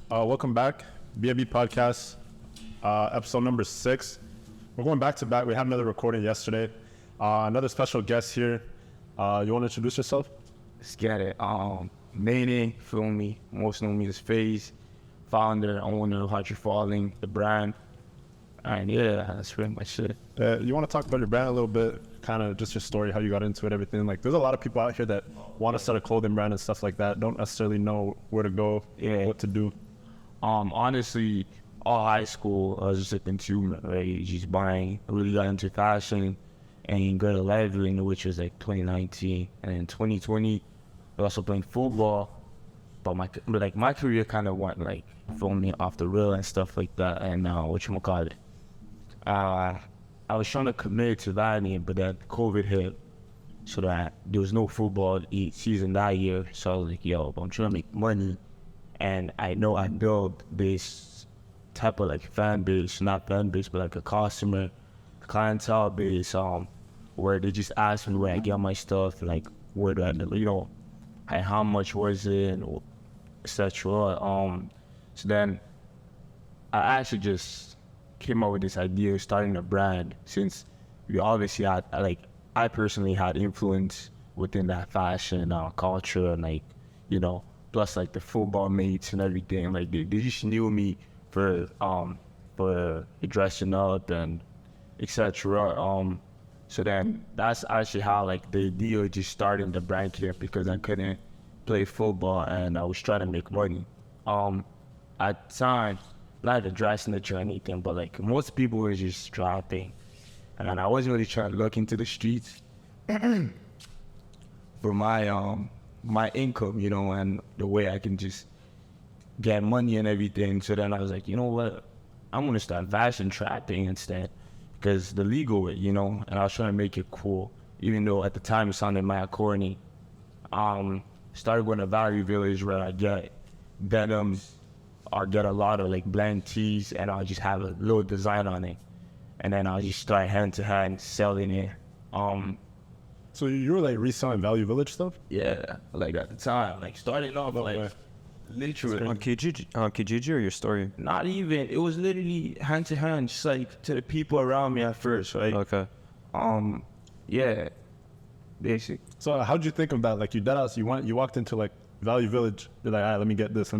Welcome back, BMB podcast, episode number 6. We're going back to back. We had another recording yesterday. Another special guest here. You want to introduce yourself? Let's get it. Nene, feel me? Most know me as FaZe, founder, owner of HeartsRFallin, the brand. And yeah, that's pretty much it. You want to talk about your brand a little bit, kind of just your story, how you got into it, everything. Like, there's a lot of people out here that want to start a clothing brand and stuff like that, don't necessarily know where to go, what to do. Honestly, all high school, I was just a consumer, right? Just buying. I really got into fashion and grade 11, which was like 2019. And in 2020, I was also playing football. But my career kind of went like filming off the rail and stuff like that. And whatchamacallit. I was trying to commit to that, but then COVID hit, so that there was no football season that year. So I was like, yo, I'm trying to make money, and I know I built this type of like fan base, not fan base, but like a customer, clientele base, where they just ask me where I get my stuff, like where do I, and how much was it, and etc. So then I actually just came up with this idea of starting a brand, since we obviously had, I personally had influence within that fashion culture, and plus like the football mates and everything. Like they just knew me for dressing up and etc. So then that's actually how like the idea of just starting the brand came, because I couldn't play football and I was trying to make money. At the time, not the dry snitch or anything, but like most people were just dropping, and I wasn't really trying to look into the streets for my income, and the way I can just get money and everything. So then I was like, you know what, I'm gonna start fashion trapping instead, because the legal way, and I was trying to make it cool, even though at the time it sounded mad corny. Started going to Value Village, where I get denims, or get a lot of like blend tees, and I'll just have a little design on it, and then I'll just start hand to hand selling it. So you were like reselling Value Village stuff? Yeah, like at the time, like starting off, literally on Kijiji or your story? Not even. It was literally hand to hand, just like to the people around me at first, right? Okay. Yeah, basic. So how'd you think of that? Like you walked into like Value Village. You're like, all right, let me get this.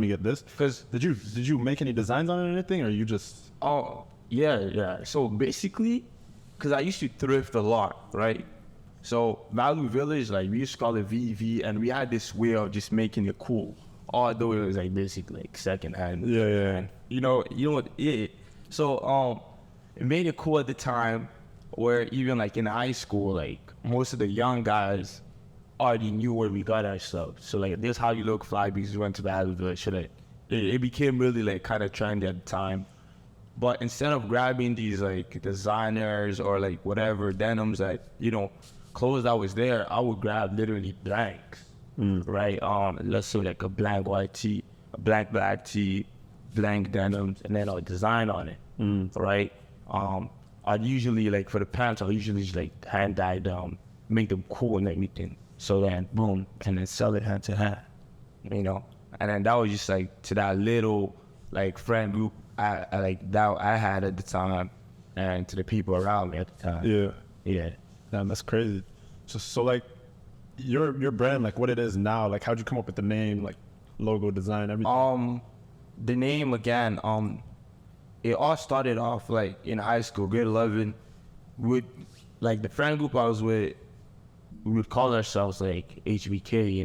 Because did you make any designs on it or anything, or you just? Oh yeah. So basically, because I used to thrift a lot, right? So Value Village, like we used to call it VV, and we had this way of just making it cool, although it was like basically like secondhand. Yeah. Yeah. So it made it cool at the time, where even like in high school, like most of the young guys already knew where we got our stuff. So like this is how you look fly, because you went to Value Village. So like it became really like kind of trendy at the time. But instead of grabbing these like designers or like whatever denims that clothes that was there, I would grab literally blanks, right? Let's say like a blank white tee, a blank black tee, blank denims, and then I'll design on it, right? I'd usually, like for the pants, I'll usually just like hand dye them, make them cool and everything. So then boom, and then sell it hand to hand, and then that was just like to that little like friend group I had at the time, and to the people around me at the time. Yeah. Damn, that's crazy. So like your brand, like what it is now, like how'd you come up with the name, like logo design, everything? The name again, it all started off like in high school, grade 11, with like the friend group I was with. We would call ourselves like HBK,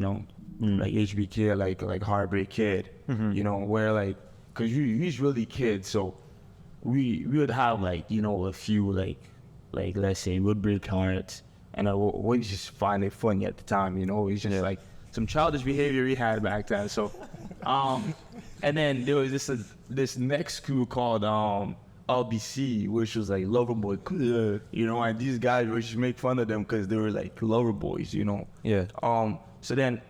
like HBK, like Heartbreak Kid, where like, cause he's really kids, so we would have like a few like let's say would break hearts, and we just find it funny at the time, it's just like some childish behavior we had back then. So, and then there was this next crew called LBC, which was like lover boy, and these guys would just make fun of them because they were like lover boys, Yeah. So then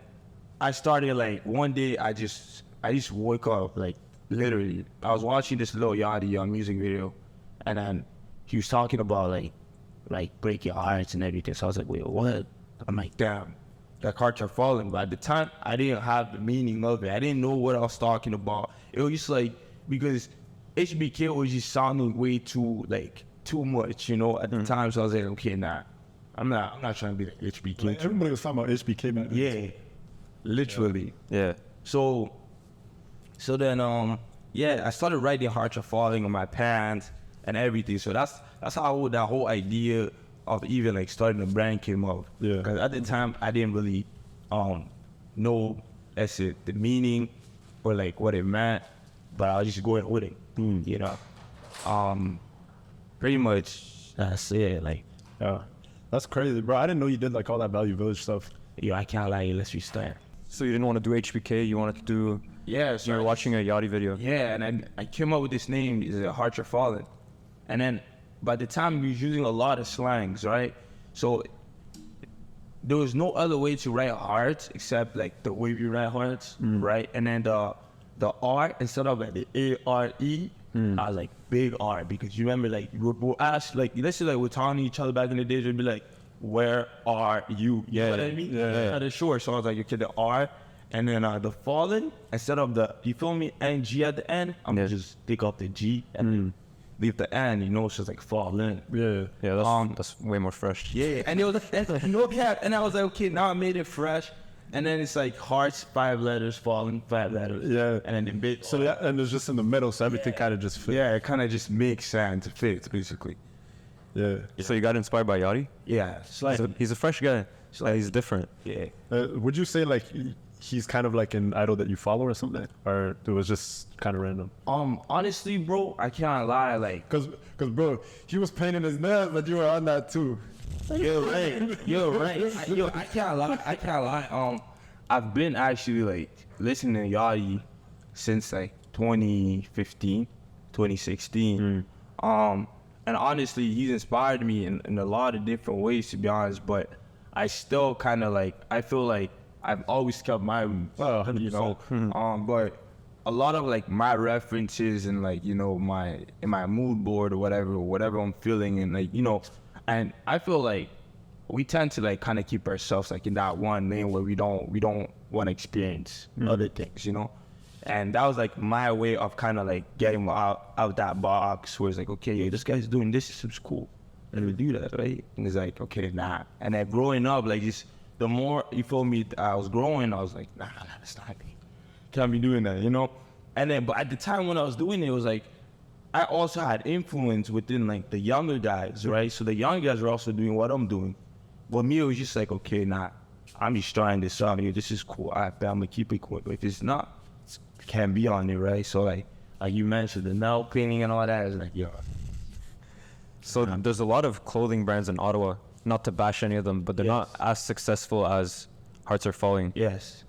I started like one day I just woke up, like literally I was watching this Lil Yachty music video, and then he was talking about like break your hearts and everything. So I was like, wait, what? I'm like, damn, like Hearts Are Falling. But at the time, I didn't have the meaning of it. I didn't know what I was talking about. It was just like, because HBK was just sounding way too much, you know, at the time. So I was like, okay, nah, I'm not trying to be like HBK. Like, everybody was talking about HBK, man. Yeah, literally. Yeah. So then, I started writing Hearts Are Falling on my pants and everything. So that's how that whole idea of even like starting a brand came up. Yeah. Because at the time, I didn't really know the meaning or like what it meant, but I was just going with it, you know. Pretty much that's it. Like, Yeah. That's crazy, bro. I didn't know you did like all that Value Village stuff. I can't lie, let's restart. So you didn't want to do HBK, you wanted to do, Yeah, so you were watching a Yachty video. Yeah, and I came up with this name, is Hearts Are Falling. And then by the time we was using a lot of slangs, right? So there was no other way to write hearts except like the way we write hearts, right? And then the R, instead of like the A-R-E, I was like big R, because you remember like we'll ask, like, let's say like we're talking to each other back in the days, we'd be like, where are you? You know what I mean? Yeah. Kind of short. So I was like, okay, the R, and then the fallen, instead of the, you feel me, NG at the end, I'm gonna just take off the G and then leave the N, you know, it's just like fallen. Yeah. Yeah, that's way more fresh. Yeah, and it was and I was like, okay, now I made it fresh. And then it's like hearts, 5 letters, fallen, 5 letters. Yeah. And then the bit. So yeah, and it's just in the middle, so everything kind of just fit. Yeah, it kind of just makes sense. It fits, basically. Yeah. So you got inspired by Yachty? Yeah. It's like, He's a fresh guy. Like, he's different. yeah. Would you say like he's kind of like an idol that you follow or something, or it was just kind of random? Honestly, bro, I can't lie. Like, Cause bro, he was painting his nails, but you were on that too. you're right. I can't lie. I've been actually like listening to Yachty since like 2015, 2016. And honestly, he's inspired me in a lot of different ways, to be honest. But I still kind of like, I feel like I've always kept my roots, you know. But a lot of like my references and like, you know, in my mood board or whatever I'm feeling, and like, you know, and I feel like we tend to like kind of keep ourselves like in that one lane where we don't want to experience other things, you know. And that was like my way of kind of like getting out that box, where it's like, okay, yeah, this guy's doing this, it's cool, and we do that, right? And it's like, okay, nah. And then growing up, like, just the more, you feel me, I was growing, I was like, nah, that's not me. Can't be doing that, you know. And then, but at the time when I was doing it, it was like, I also had influence within like the younger guys, right? So the young guys were also doing what I'm doing. But me, it was just like, okay, nah, I'm just trying this out here. This is cool. I'm gonna keep it cool. But if it's not, it can't be on it, right? So like you mentioned, the nail painting and all that is like, yo. So there's a lot of clothing brands in Ottawa, not to bash any of them, but they're not as successful as Hearts Are Falling. Yes.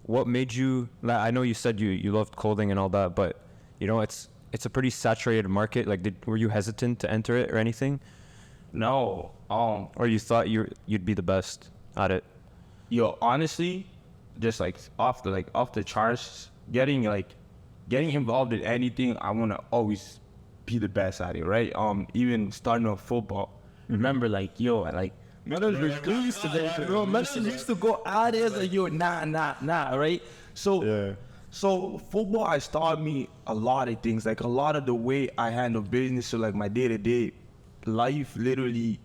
What made you, like, I know you said you loved clothing and all that, but you know, it's a pretty saturated market. Like, were you hesitant to enter it or anything? No. Or you thought you'd be the best at it? Yo, honestly, just like off the charts, getting involved in anything, I wanna always be the best at it, right? Even starting off football. Remember, like, yo, like, used to go out there like, yo, nah, right? So Yeah. So football has taught me a lot of things, like a lot of the way I handle business. So like my day-to-day life, literally,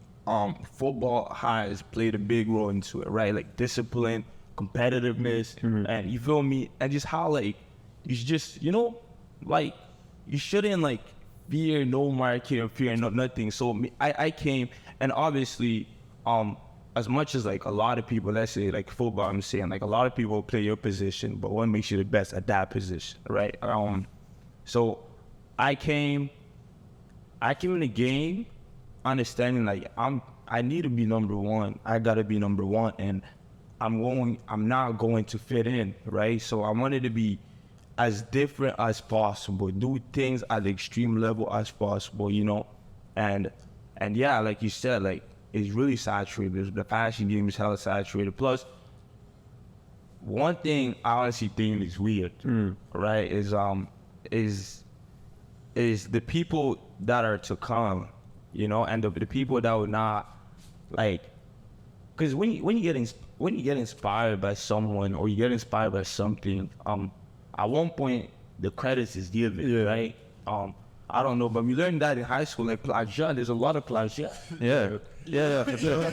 football has played a big role into it, right? Like discipline, competitiveness, and you feel me? And just how like, you just, you know, like you shouldn't like fear no market or fear nothing. So I came, and obviously, as much as like a lot of people, let's say like football, I'm saying like a lot of people play your position, but what makes you the best at that position, right? So I came in the game understanding like I need to be number one. I gotta be number one, and I'm not going to fit in, right? So I wanted to be as different as possible, do things at the extreme level as possible, you know, and yeah, like you said, like, it's really saturated. The fashion game is hella saturated. Plus, one thing I honestly think is weird, right? Is the people that are to come, you know, and the people that would not, like, because when you get when you get inspired by someone or you get inspired by something, at one point the credits is given, right? I don't know, but we learned that in high school, like plagiat. There's a lot of plagiat. Yeah, for sure.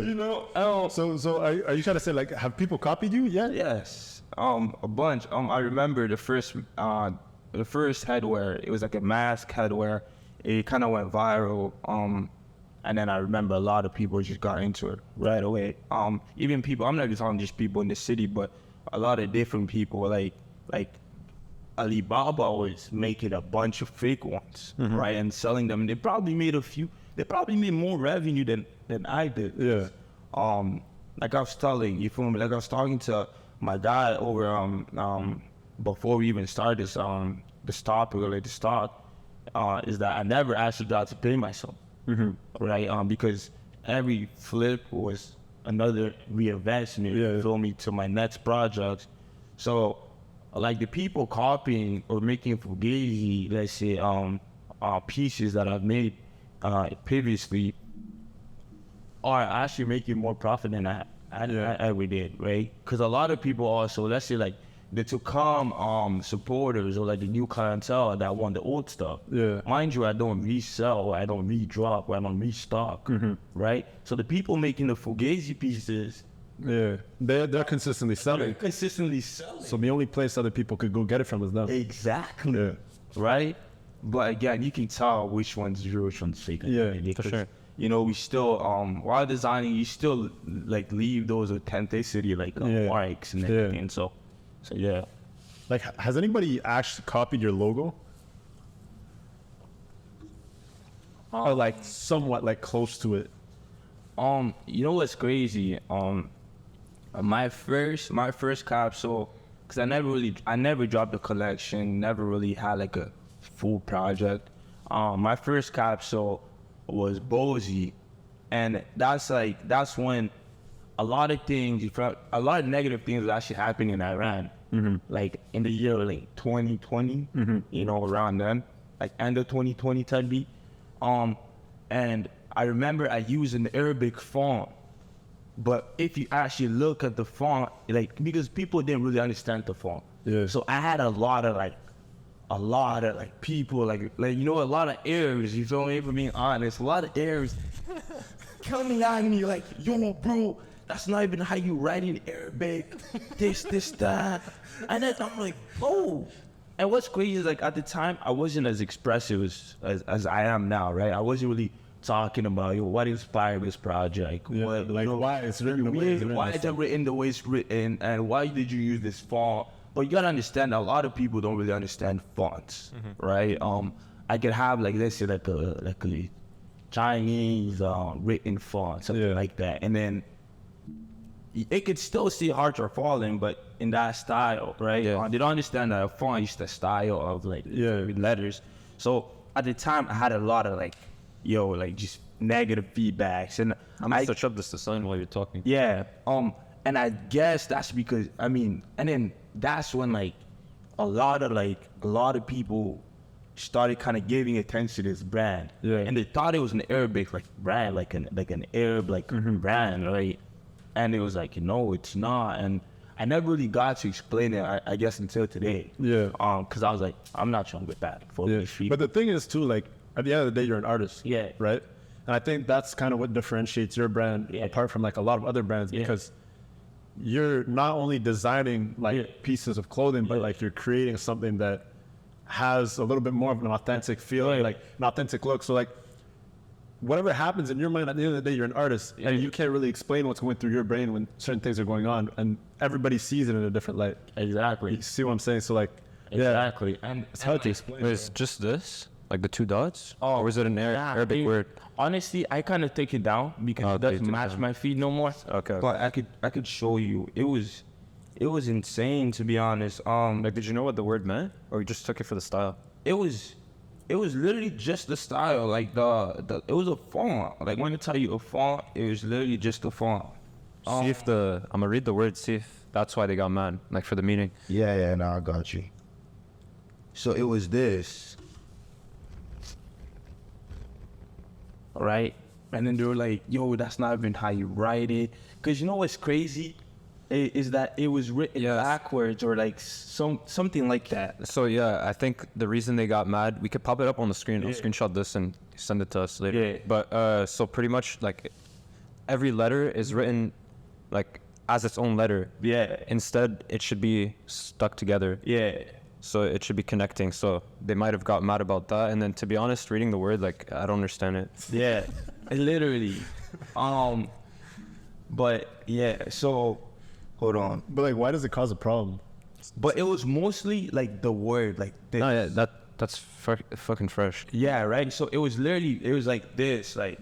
You know, So are you trying to say like have people copied you? Yeah. yes, a bunch. I remember the first headwear. It was like a mask headwear. It kind of went viral. And then I remember a lot of people just got into it right away. Even people, I'm not just talking just people in the city, but a lot of different people, like Alibaba was making a bunch of fake ones, right, and selling them. They probably made more revenue than I did. Yeah. Like I was telling you, feel me? Like I was talking to my dad over before we even started this this topic related to stock, is that I never actually got to pay myself, right? Because every flip was another reinvestment, you feel me, to my next project. So, like the people copying or making fugazi, let's say, pieces that I've made previously are actually making more profit than I ever did, right? Because a lot of people also, let's say like the to come supporters or like the new clientele that want the old stuff. Yeah. Mind you, I don't resell, I don't redrop, I don't restock, right? So the people making the fugazi pieces, they're consistently selling. So the only place other people could go get it from is them. Exactly. Yeah. Right? But again, you can tell which one's real, which one's fake. Yeah, for sure. You know, we still, while designing, you still like leave those authenticity, like marks and everything. So yeah. Like, has anybody actually copied your logo? Or like somewhat like close to it? You know what's crazy? My first capsule, because I never dropped a collection, never really had like a full project. My first capsule was Bozy, and that's when a lot of negative things was actually happening in Iran, like in the year like 2020, you know, around then, like end of 2020 type beat. And I remember I used an Arabic font, but if you actually look at the font, like, because people didn't really understand the font. Yeah. So I had a lot of people, like, you know, a lot of Arabs, you feel me, for being honest, a lot of Arabs coming at me like, yo, bro, that's not even how you write in Arabic, this, that. And then I'm like, oh. And what's crazy is, like, at the time, I wasn't as expressive as I am now, right? I wasn't really talking about, yo, what inspired this project? What, like, you know, why it's written the way it's written. Why is it written the way it's written? And why did you use this font? But you gotta understand, a lot of people don't really understand fonts, right? I could have, like, let's say, like a Chinese written font, something like that. And then it could still see HeartsRFallin, but in that style, right? They don't understand that a font is the style of, like, letters. So at the time, I had a lot of, like, just negative feedbacks. And I'm gonna search up this design while you're talking. Yeah. And I guess that's because, and then that's when, like, a lot of people started kind of giving attention to this brand. Yeah. And they thought it was an Arabic, like, brand, like an Arab, like, brand, right? And it was like, no, it's not. And I never really got to explain it, I guess, until today. Yeah. Because I was like, I'm not trying to get bad for these people. But the thing is, too, like, at the end of the day, you're an artist. Yeah. Right? And I think that's kind of what differentiates your brand apart from, like, a lot of other brands, because you're not only designing, like, pieces of clothing, but, like, you're creating something that has a little bit more of an authentic feeling, like, an authentic look. So, like, whatever happens in your mind, at the end of the day, you're an artist, and you can't really explain what's going through your brain when certain things are going on, and everybody sees it in a different light. Exactly. You see what I'm saying? So, like, exactly. And it's hard to explain. It's just this? Like the two dots? Or was it an Arabic word? Honestly, I kind of take it down because it doesn't match my feed no more. Okay. But I could show you. It was insane, to be honest. Like, did you know what the word meant, or you just took it for the style? It was literally just the style. Like it was a font. Like, when I tell you a font, it was literally just a font. See if I'm gonna read the word. See if that's why they got mad, like, for the meaning. Yeah, no, I got you. So it was this. Right? And then they were like, yo, that's not even how you write it. Because you know what's crazy? Is that it was written backwards or like something like that. So yeah, I think the reason they got mad, we could pop it up on the screen. I'll screenshot this and send it to us later. Yeah. But so pretty much like every letter is written like as its own letter. Yeah. Instead, it should be stuck together. Yeah. So it should be connecting. So they might have got mad about that. And then to be honest, reading the word, like I don't understand it. Yeah. Literally. But yeah, so hold on. But like, why does it cause a problem? But it was mostly like the word, like this. No, yeah, that's fucking fresh. Yeah, right. So it was like this, like,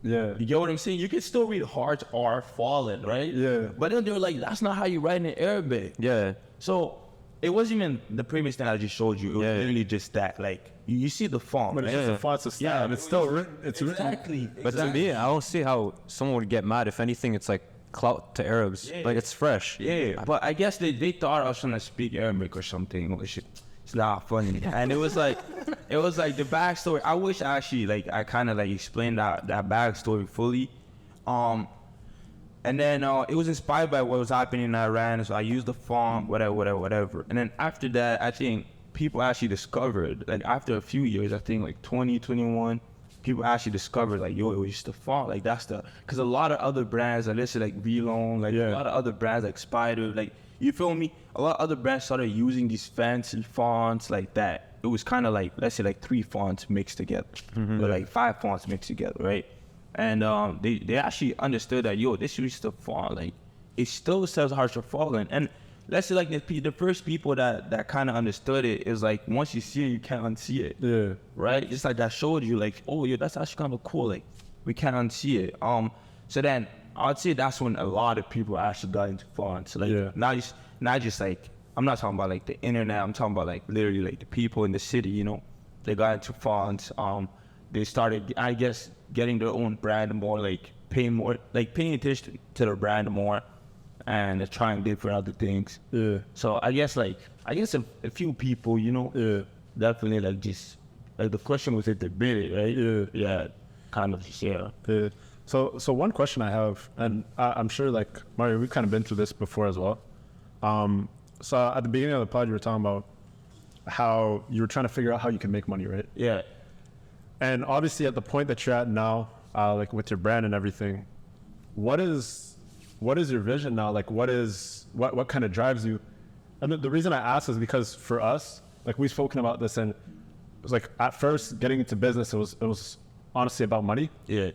Yeah. you get what I'm saying? You can still read HeartsRFallin, right? Yeah. But then they were like, that's not how you write in Arabic. Yeah. So it wasn't even the previous thing I just showed you. It was literally just that, like, you see the font, But right? it's just a font's a style, and it's still written. It's written. Exactly. But to me, I don't see how someone would get mad. If anything, it's like clout to Arabs. Yeah. Like it's fresh. Yeah, but I guess they thought I was trying to speak Arabic or something. It's not funny. And it was like the backstory. I wish actually like I kind of like explained that backstory fully. And then it was inspired by what was happening in Iran, so I used the font, whatever. And then after that, I think people actually discovered, like after a few years, I think like 2021, people actually discovered like, yo, it was just the font. Like that's because a lot of other brands, like let's say like V-Lone, like a lot of other brands like Spider, like, you feel me? A lot of other brands started using these fancy fonts like that. It was kind of like, let's say like 3 fonts mixed together, or like 5 fonts mixed together, right? And they actually understood that, yo, this is just the font. Like, it still says HeartsRFallin. And let's say like the first people that kind of understood it is like, once you see it, you can't unsee it. Yeah. Right? Just like that showed you like, oh, yeah, that's actually kind of cool. Like, we can't unsee it. So then I'd say that's when a lot of people actually got into fonts. Like, not just like, I'm not talking about like the internet. I'm talking about like literally like the people in the city, you know, they got into fonts. They started, I guess, getting their own brand more, like paying attention to their brand more, and trying different other things. Yeah. So I guess a few people, you know, definitely like just like the question was at the bit, right? Yeah. Kind of, yeah. So one question I have, and I'm sure like Mario, we've kind of been through this before as well. So at the beginning of the pod, you were talking about how you were trying to figure out how you can make money, right? Yeah. And obviously at the point that you're at now, like with your brand and everything, what is your vision now? Like what kind of drives you? And the reason I ask is because for us, like we've spoken about this, and it was like at first getting into business, it was honestly about money. Yeah.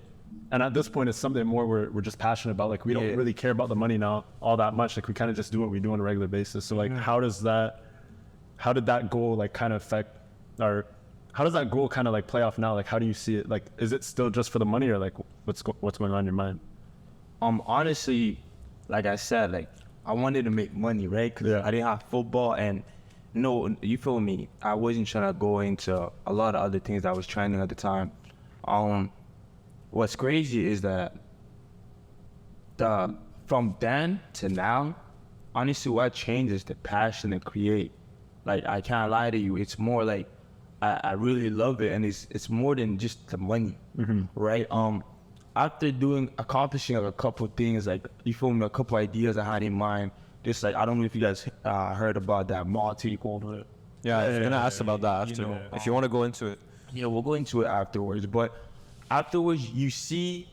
And at this point, it's something more we're just passionate about. Like we don't really care about the money now all that much. Like we kind of just do what we do on a regular basis. So like, how did that goal like kind of affect, or how does that goal kind of like play off now? Like, how do you see it? Like, is it still just for the money, or like what's going on in your mind? Honestly, like I said, like I wanted to make money, right? Cause I didn't have football, and no, you feel me? I wasn't trying to go into a lot of other things I was trying to at the time. What's crazy is that from then to now, honestly, what changed is the passion to create. Like, I can't lie to you. It's more like I really love it, and it's more than just the money, right? After accomplishing like, a couple things, like, you feel me, a couple ideas I had in mind. Just like, I don't know if you guys heard about that mall takeover. Yeah, I was gonna ask about that after. You know, if you want to go into it. Yeah, we'll go into it afterwards. But afterwards, you see,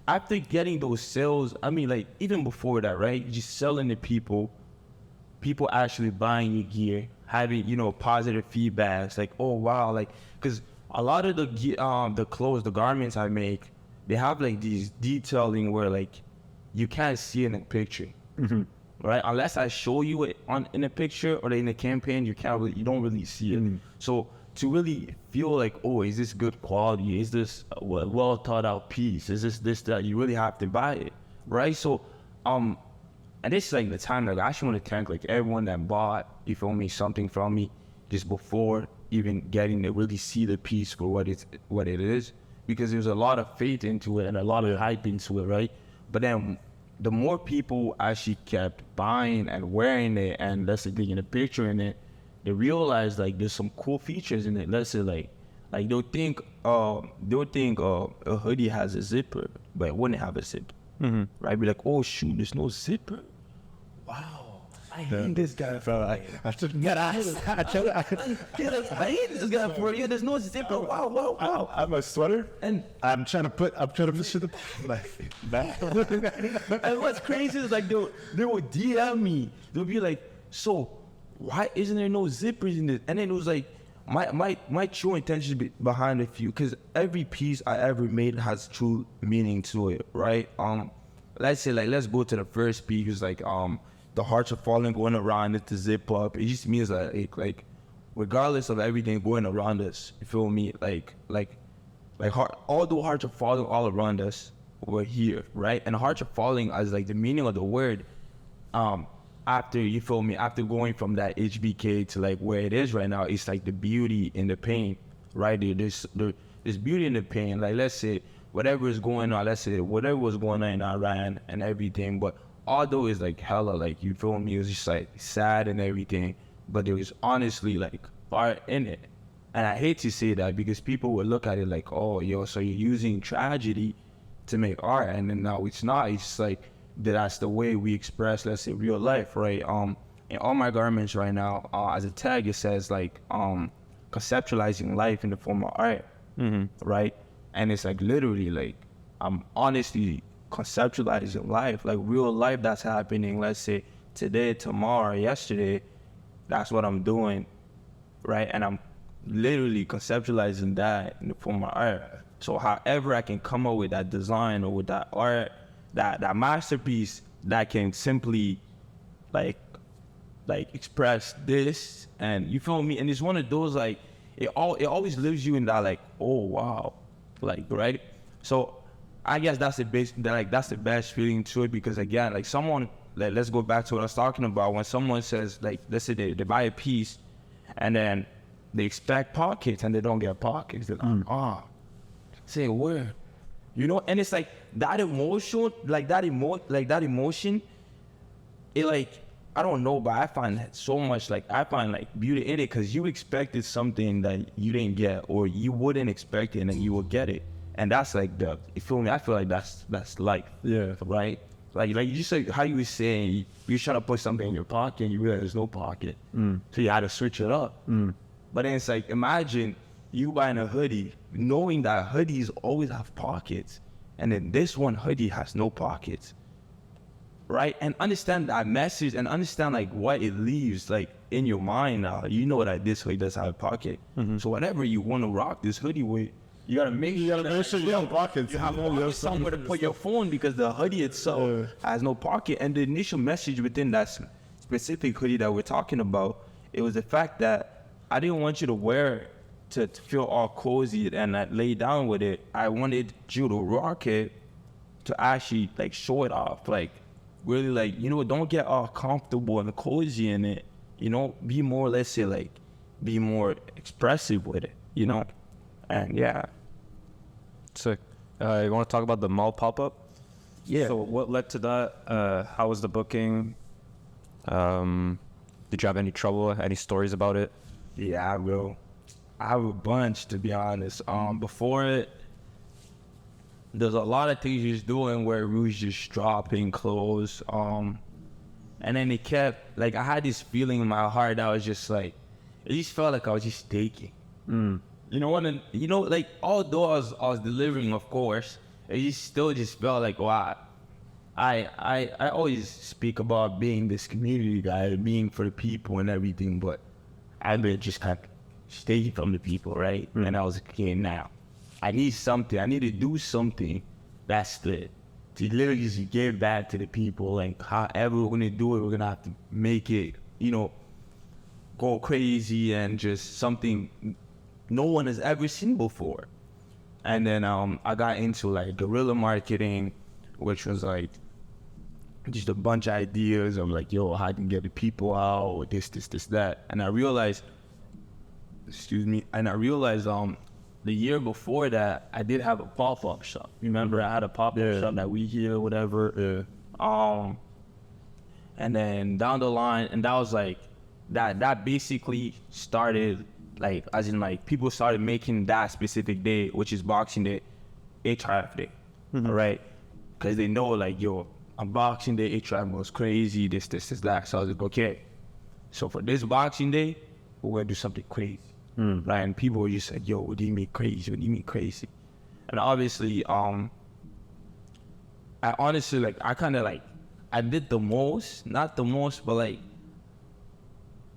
after getting those sales, I mean, like, even before that, right? Just selling to people actually buying your gear, having, you know, positive feedbacks, like, oh, wow, like, because a lot of the clothes, the garments I make, they have, like, these detailing where, like, you can't see it in a picture, right? Unless I show you it in a picture or in a campaign, you don't really see it. So to really feel like, oh, is this good quality? Is this a well thought out piece? Is this, that? You really have to buy it, right? So, and this is like the time that I actually want to thank like everyone that bought, you feel me, something from me just before even getting to really see the piece for what it is, because there's a lot of faith into it and a lot of hype into it, right? But then the more people actually kept buying and wearing it, and let's say taking a picture in it, they realized like there's some cool features in it. Let's say like Like they'll think a hoodie has a zipper, but it wouldn't have a zipper. Right? Be like, oh shoot, there's no zipper. Wow. I hate this guy. I just I hate this guy for you. There's no zipper. Wow. I'm a sweater, And I'm trying to put shit in back. and what's crazy is like they would DM me. They'll be like, so why isn't there no zippers in this? And then it was like my true intention behind a few, because every piece I ever made has true meaning to it, right? Let's say let's go to the first piece. It's like the hearts are falling, going around it to zip up. It just means like regardless of everything going around us, you feel me? Although hearts are falling all around us, we're here, right? And hearts are falling as like the meaning of the word. After, you feel me, after going from that HBK to like where it is right now, it's like the beauty in the pain, right? There's beauty in the pain. Like, let's say whatever is going on, whatever was going on in Iran and everything, but although it's like hella, like, you feel me, it was just like sad and everything, but there was honestly like art in it. And I hate to say that because people would look at it like, oh, yo, so you're using tragedy to make art, and then no, it's not. It's just like that's the way we express, let's say, real life, right? In all my garments right now, as a tag, it says like conceptualizing life in the form of art, right? And it's like literally like I'm honestly conceptualizing life, like real life that's happening. Let's say today, tomorrow, yesterday. That's what I'm doing, right? And I'm literally conceptualizing that in the form of art. So however I can come up with that design or with that art, that masterpiece that can simply like express this, and you feel me? And it's one of those like it always leaves you in that like, oh wow, like, right? So I guess that's the best feeling to it, because again, like someone, like, let's go back to what I was talking about. When someone says, like, let's say they buy a piece and then they expect pockets and they don't get pockets, they're like, say a word, you know? And it's like that emotion, it like, I don't know, but I find so much, like, I find like beauty in it, because you expected something that you didn't get, or you wouldn't expect it and then you will get it. And that's like you feel me? I feel like that's life. Yeah. Right? Like you just like how you were saying, you're trying to put something in your pocket and you realize there's no pocket. So you had to switch it up. But then it's like, imagine you buying a hoodie, knowing that hoodies always have pockets, and then this one hoodie has no pockets. Right? And understand that message, and understand like what it leaves like in your mind now. You know that this hoodie does have a pocket. So whatever you want to rock this hoodie with, you gotta make sure you have pockets. You have somewhere to put your phone, because the hoodie itself has no pocket. And the initial message within that specific hoodie that we're talking about, it was the fact that I didn't want you to wear it to feel all cozy and lay down with it. I wanted you to rock it to actually like show it off, like really, like, you know, don't get all comfortable and cozy in it. You know, be more, let's say, like, be more expressive with it. You know, and yeah. Sick. You want to talk about the mall pop-up? Yeah. So what led to that? How was the booking? Did you have any trouble? Any stories about it? Yeah, bro. I have a bunch, to be honest. Before it, there's a lot of things you was doing where we was just dropping clothes. And then it kept, like, I had this feeling in my heart that was just like, it just felt like I was just taking. You know what? And, you know, like, although I was delivering, of course, it just still just felt like, wow. I always speak about being this community guy, being for the people and everything, but I've been just kind of staying from the people, right? And I was like, okay, now I need something. I need to do something that's to literally just give back to the people. Like, however we're gonna do it, we're gonna have to make it, you know, go crazy and just something no one has ever seen before. And then I got into like guerrilla marketing, which was like just a bunch of ideas of like, yo, how can get the people out, or this, that. And I realized, the year before that, I did have a pop-up shop. Remember, I had a pop-up shop that we hear, whatever. And then down the line, and that was like, that basically started like as in like people started making that specific day, which is Boxing Day, HRF Day, right? Because they know like, yo, on Boxing Day, HRF goes crazy, this, that. So I was like, okay, so for this Boxing Day, we're gonna do something crazy, right? And people were just like, yo, what do you mean crazy? What do you mean crazy? And obviously, I honestly, like, I kind of like, I did the most, not the most, but like,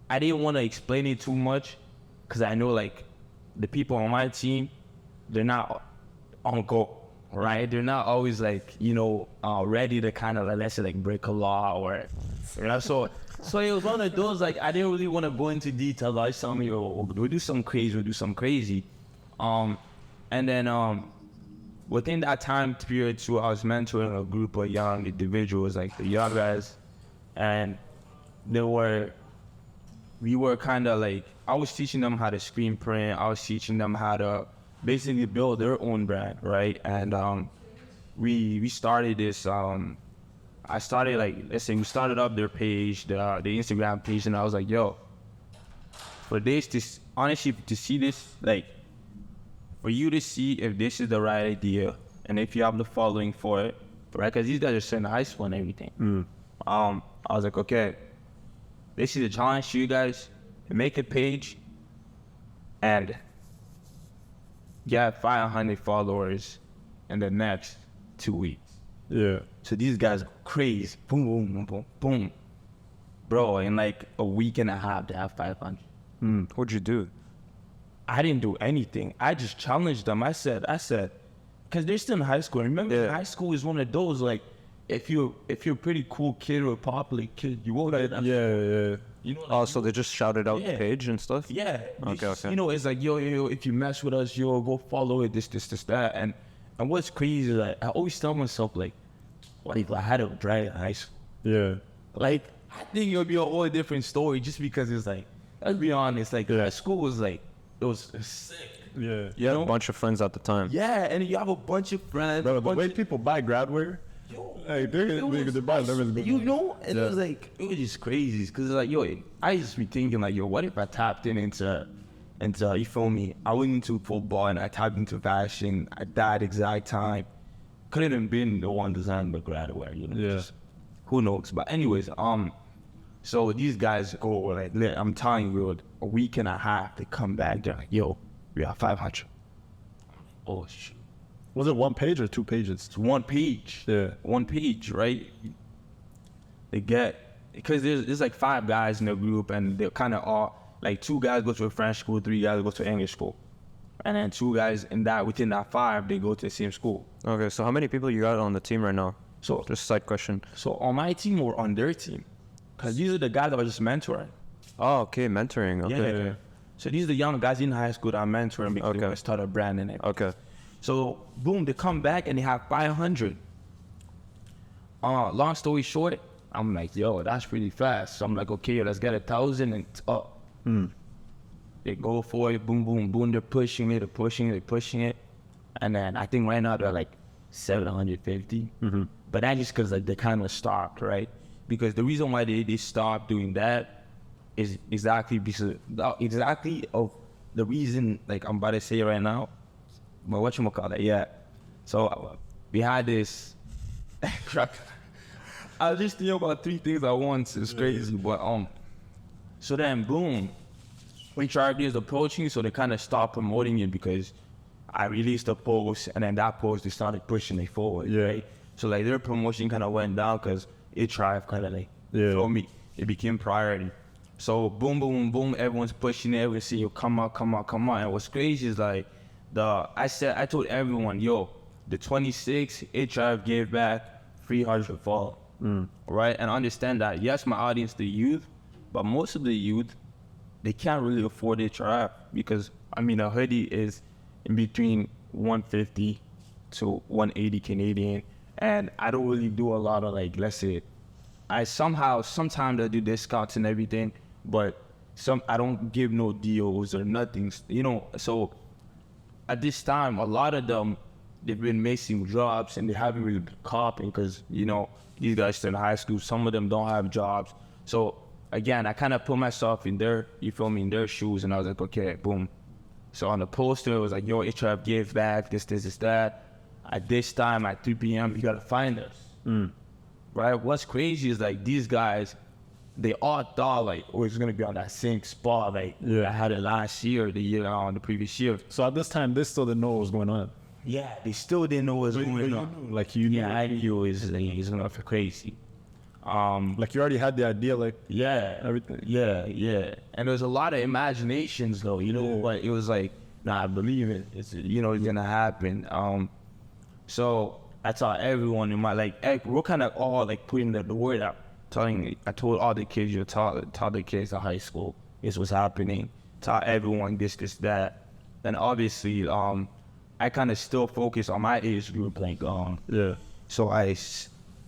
I didn't want to explain it too much because I know like the people on my team, they're not on go, right? They're not always like, you know, ready to kind of, like, let's say like break a law or, you know, so it was one of those, like, I didn't really want to go into detail. I was telling me, yo, we'll do some crazy. And then, within that time period too, I was mentoring a group of young individuals, like the young guys, and we were kind of like, I was teaching them how to screen print. I was teaching them how to basically build their own brand, right? And we started this, I started like, let's say we started up their page, the Instagram page, and I was like, yo, for this, honestly, to see this, like, for you to see if this is the right idea and if you have the following for it, right? Because these guys are still in high school and everything. I was like, okay, this is a challenge to you guys. Make a page and get 500 followers in the next 2 weeks. Yeah. So these guys are crazy. Boom, boom, boom, boom, boom. Bro, in like a week and a half, they have 500. What'd you do? I didn't do anything. I just challenged them. I said, because they're still in high school. Remember, high school is one of those, like, if you're a pretty cool kid or a popular kid, you won't get Yeah. You know, like, Oh, so they just shouted out the page and stuff? yeah. Okay. You know, it's like, yo, if you mess with us, yo, go follow it, this, that. And what's crazy is that I always tell myself, like, what if I had a drag in high school? Yeah. Like, I think it would be a whole different story just because it's like, let's be honest, like, school was like, it was sick. Yeah. You had a bunch of friends at the time. Yeah, and you have a bunch of friends. Bro, the way people buy grad like they're buying everything. You know, and it was like, it was just crazy. Because it's like, yo, I just be thinking like, yo, what if I tapped into, you feel me? I went into football and I tapped into fashion at that exact time. Couldn't have been the one designing the grad wear, you know? Yeah. Just, who knows? But anyways, so these guys go like, I'm telling you, a week and a half, they come back, they're like, yo, we have 500. Oh, shit. Was it one page or 2 pages? It's one page. Yeah. One page, right? Because there's like 5 guys in the group, and they're kind of all, like 2 guys go to a French school, 3 guys go to English school. And then 2 guys within that 5, they go to the same school. Okay, so how many people you got on the team right now? So Just a side question. So on my team or on their team? Because these are the guys that I was just mentoring. Oh, okay, mentoring. Okay. Yeah. So these are the young guys in high school that I'm mentoring because they want to start a brand and everything. Okay. So boom, they come back and they have 500. Long story short, I'm like, yo, that's pretty fast. So I'm like, okay, let's get 1,000 and it's up. They go for it, boom, boom, boom. They're pushing it. And then I think right now they're like 750. But that's just because like, they kind of stopped, right? Because the reason why they stopped doing that is exactly of the reason, like I'm about to say right now. But whatchamacallit, yeah. So we had this. I was just thinking about 3 things at once. It's crazy, but so then boom, HRF is approaching, so they kind of stopped promoting it because I released a post, and then that post they started pushing it forward. Right? So like their promotion kind of went down because HRF kind of like for me, it became priority. So boom, boom, boom, everyone's pushing it. Everyone's saying, yo, come on. And what's crazy is like, I told everyone, yo, the 26 HRF gave back free HeartsRFallin, right? And understand that, yes, my audience, the youth, but most of the youth, they can't really afford HRF because, I mean, a hoodie is in between 150 to 180 Canadian, and I don't really do a lot of, like, let's say, sometimes I do discounts and everything, but I don't give no deals or nothing, you know, so at this time, a lot of them, they've been missing jobs and they haven't really been copying because, you know, these guys still in high school. Some of them don't have jobs. So again, I kind of put myself in their, you feel me, in their shoes, and I was like, okay, boom. So on the poster, it was like, yo, HRF give back, this, that. At this time, at 3 p.m., you gotta find us. Right? What's crazy is like these guys, they all thought like, oh, it's gonna be on that same spot. Like, I had it last year, the previous year. So at this time, they still didn't know what was going on. Yeah, they still didn't know what was going on. Like you knew. Yeah, I knew it was gonna be crazy. Like you already had the idea, like everything. Yeah. And there's a lot of imaginations though, you know, but it was like, nah, I believe it. It's, you know, it's gonna happen. So I told everyone in my, like, we're kind of all like putting the word out, I told all the kids, tell the kids at high school, this was happening. Tell everyone this, that. Then obviously, I kind of still focus on my age group, like, so I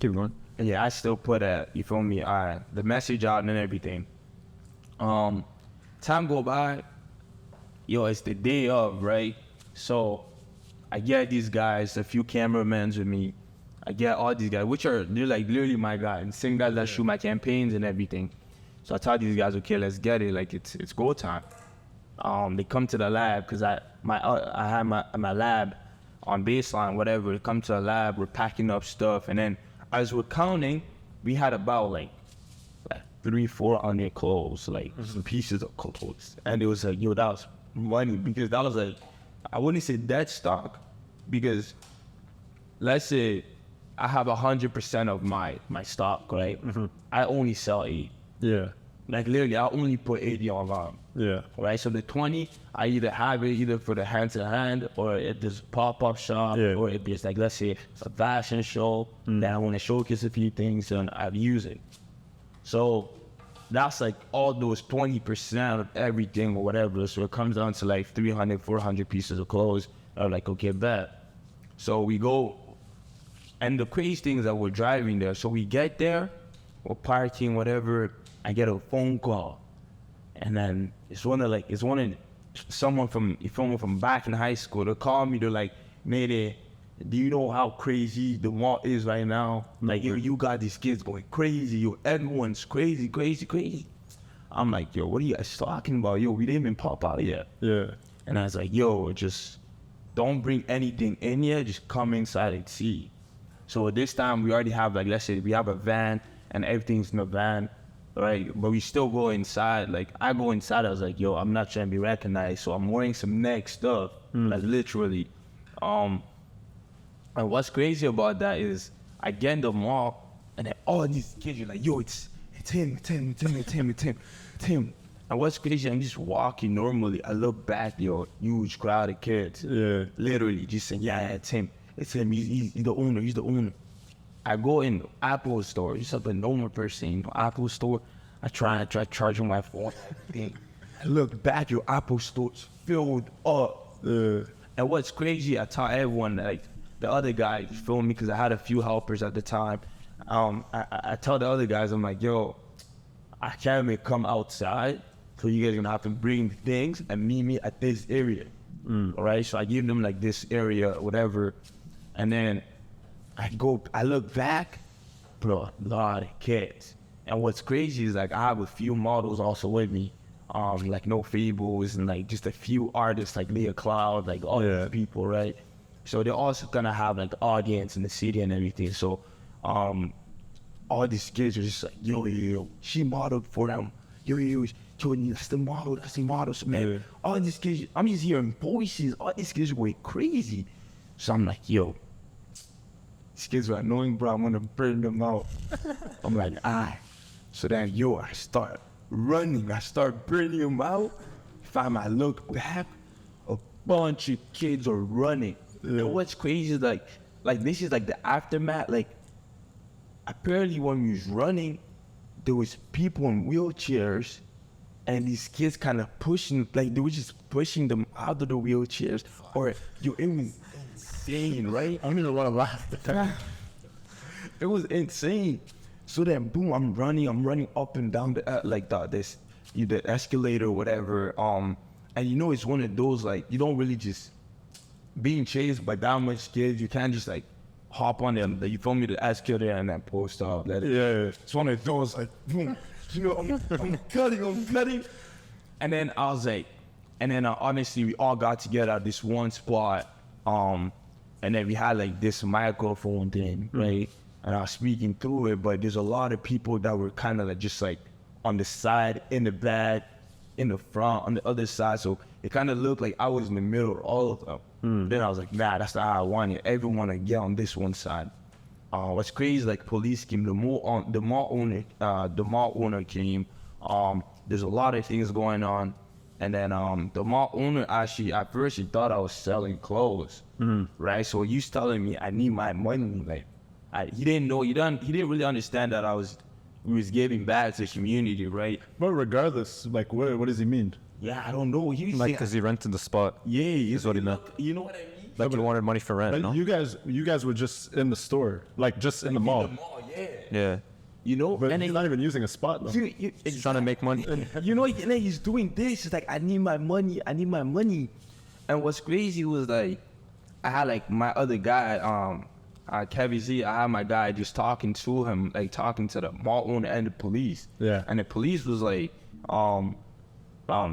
Keep going. I still put you feel me, the message out and everything. Time go by, it's the day of, right? So I get these guys, a few cameramans with me. I get all these guys, they're like literally my guys, and same guys that shoot my campaigns and everything. So I tell these guys, okay, let's get it, like it's go time. They come to the lab, because I had my lab on baseline, whatever. They come to the lab, we're packing up stuff, and then as we're counting, we had about like 300-400 clothes, like some pieces of clothes. And it was like, that was money, because that was like, I wouldn't say dead stock, because let's say I have 100% of my stock, right? I only sell 8. Yeah. Like literally, I only put 80 online. Yeah. Right. So the 20, I either have it either for the hand-to-hand, or if there's a pop-up shop, or if there's like, let's say a fashion show that I want to showcase a few things, and I've used it. So that's like all those 20% of everything or whatever. So it comes down to like 300, 400 pieces of clothes. I'm like, okay, bet. So we go, and the crazy thing is that we're driving there. So we get there, we're parking, whatever. I get a phone call, and then someone from back in high school. They call me. They're like, Nene, do you know how crazy the mall is right now? Like, you got these kids going crazy. Everyone's crazy. I'm like, yo, what are you guys talking about? Yo, we didn't even pop out yet. Yeah. And I was like, yo, just don't bring anything in yet. Just come inside and see. So this time we already have, like, let's say we have a van and everything's in the van, right? But we still go inside. Like, I go inside, I was like, yo, I'm not trying to be recognized. So I'm wearing some neck stuff, like literally. And what's crazy about that is I get in the mall, and then all these kids are like, yo, it's him. And what's crazy, I'm just walking normally. I look back, yo, huge crowd of kids. Yeah. Literally just saying, yeah, it's him. It's him. He's the owner. I go in Apple store, just like a normal person, Apple store. I try charging my phone. I look back, your Apple store's filled up. And what's crazy, I tell everyone, like, the other guy filmed me because I had a few helpers at the time. I tell the other guys, I'm like, yo, I can't even come outside, so you guys are gonna have to bring things and meet me at this area. All right, so I give them like this area, whatever, and then I look back, bro, a lot of kids. And what's crazy is, like, I have a few models also with me, like No Fables, and like just a few artists like Leah Cloud, like all these people, right? So they're also gonna have like the audience in the city and everything. So all these kids are just like, yo, she modeled for them. Yo, that's the model. So, man, all these kids, I'm just hearing voices. All these kids were crazy. So I'm like, yo, these kids are annoying, bro. I'm gonna burn them out. I'm like, So then, I start running. I start burning them out. I look back, a bunch of kids are running. And what's crazy is like this is like the aftermath. Like, apparently when we was running, there was people in wheelchairs, and these kids kind of pushing, like they were just pushing them out of the wheelchairs. Or it was insane, right? I don't even want to laugh. It was insane. So then, boom, I'm running up and down the escalator or whatever. And it's one of those, like, you don't really just being chased by that much kids. You can't just like hop on them. You feel me? The escalator and then post up. It's one of those, like, boom. you know, I'm cutting. And then I was like, honestly, we all got together at this one spot. And then we had like this microphone thing, right? And I was speaking through it, but there's a lot of people that were kind of like just like on the side, in the back, in the front, on the other side. So it kind of looked like I was in the middle of all of them. Then I was like, nah, that's not how I want it. Everyone to get on this one side. What's crazy, like police came, the mall owner came. There's a lot of things going on. And then the mall owner actually, at first he thought I was selling clothes, right? So he's telling me I need my money. Like, he didn't really understand that we was giving back to the community, right? But regardless, like, what does he mean? Yeah, I don't know. He was Like, saying, because he rented the spot. yeah, is what he meant. You know what I mean? Like, you wanted money for rent, Like, no? you guys were just in the store, like just in the mall. Yeah. Yeah. You know, But and he's then not even using a spot though. He's trying to make money. you know, and then he's doing this. He's like, I need my money. And what's crazy was like, I had like my other guy, Kevin Z. I had my guy just talking to him, like talking to the mall owner and the police. Yeah. And the police was like,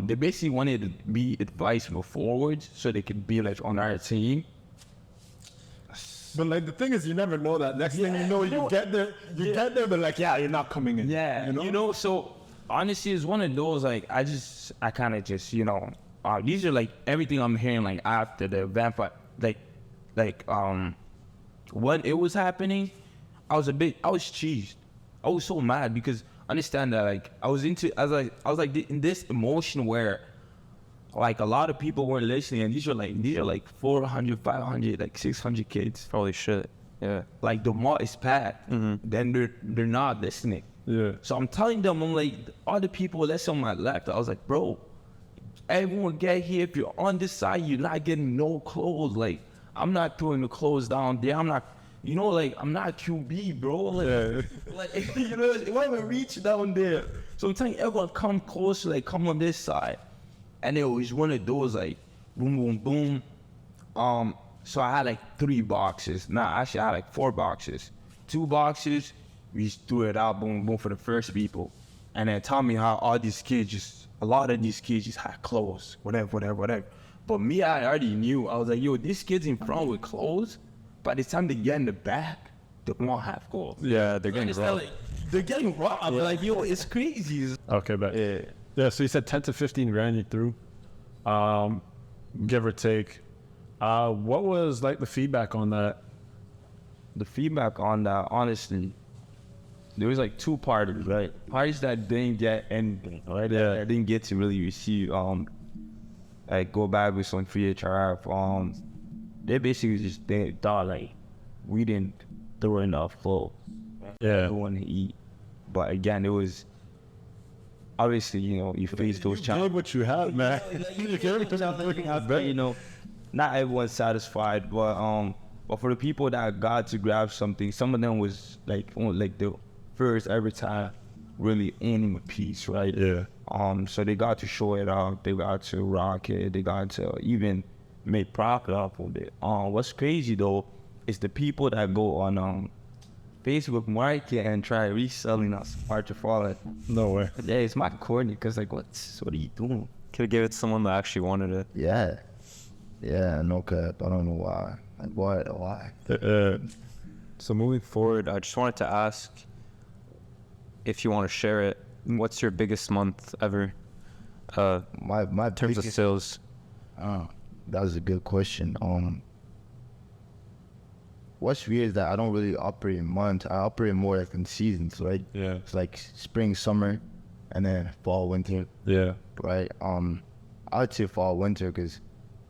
they basically wanted to be advice for forwards so they could be like on our team. But like the thing is, you never know that. Next thing you know, you get there, but like, yeah, you're not coming in. Yeah, you know, so honestly, it's one of those, like, I kind of just, you know, these are like everything I'm hearing, like, after the event, but like, when it was happening, I was cheesed. I was so mad because understand that, like, I was like in this emotion where, like, a lot of people weren't listening, and these are like 400, 500, like 600 kids. Holy shit. Yeah. Like, the mall is packed. Then they're not listening. Yeah. So I'm telling them, I'm like, all the people that's on my left, I was like, bro, everyone get here. If you're on this side, you're not getting no clothes. Like, I'm not throwing the clothes down there. I'm not, you know, like, I'm not QB, bro. Like, like, you know, it won't even reach down there. So I'm telling everyone, come close, like, come on this side. And it was one of those, like, boom, boom, boom. So I had like 3 boxes. Actually I had like 4 boxes. 2 boxes, we just threw it out, boom, boom, for the first people. And then tell me how all these kids a lot of these kids just had clothes, whatever. But me, I already knew. I was like, yo, these kids in front with clothes, by the time they get in the back, they won't have clothes. Yeah, they're getting robbed. They're getting robbed. I'm like, yo, it's crazy. Okay, but yeah, so you said 10 to 15 grand you threw, give or take. What was like the feedback on that? The feedback on that, honestly, there was like 2 parties, right? Parties that didn't get anything, right? Yeah. That didn't get to really receive, like, go back with some free HRF. They basically just, they thought like we didn't throw enough clothes. Yeah. They want to eat. But again, it was obviously, you know, you face those You challenges. gave what you had, man. But, you know, not everyone's satisfied, but for the people that got to grab something, some of them was like the first every time really owning a piece, right? Yeah. So they got to show it off, they got to rock it, they got to even make profit off of it. What's crazy though is the people that go on Facebook Market and try reselling us HeartsRFallin. No way. Yeah, it's my corny because like, what are you doing? Could have gave it to someone that actually wanted it. Yeah, no cap. I don't know why. Like, why? So moving forward, I just wanted to ask if you want to share it. What's your biggest month ever? My In terms of sales. That was a good question. What's weird is that I don't really operate in months. I operate more like in seasons, right? Yeah. It's like spring, summer, and then fall, winter, Yeah. right? I would say fall, winter, because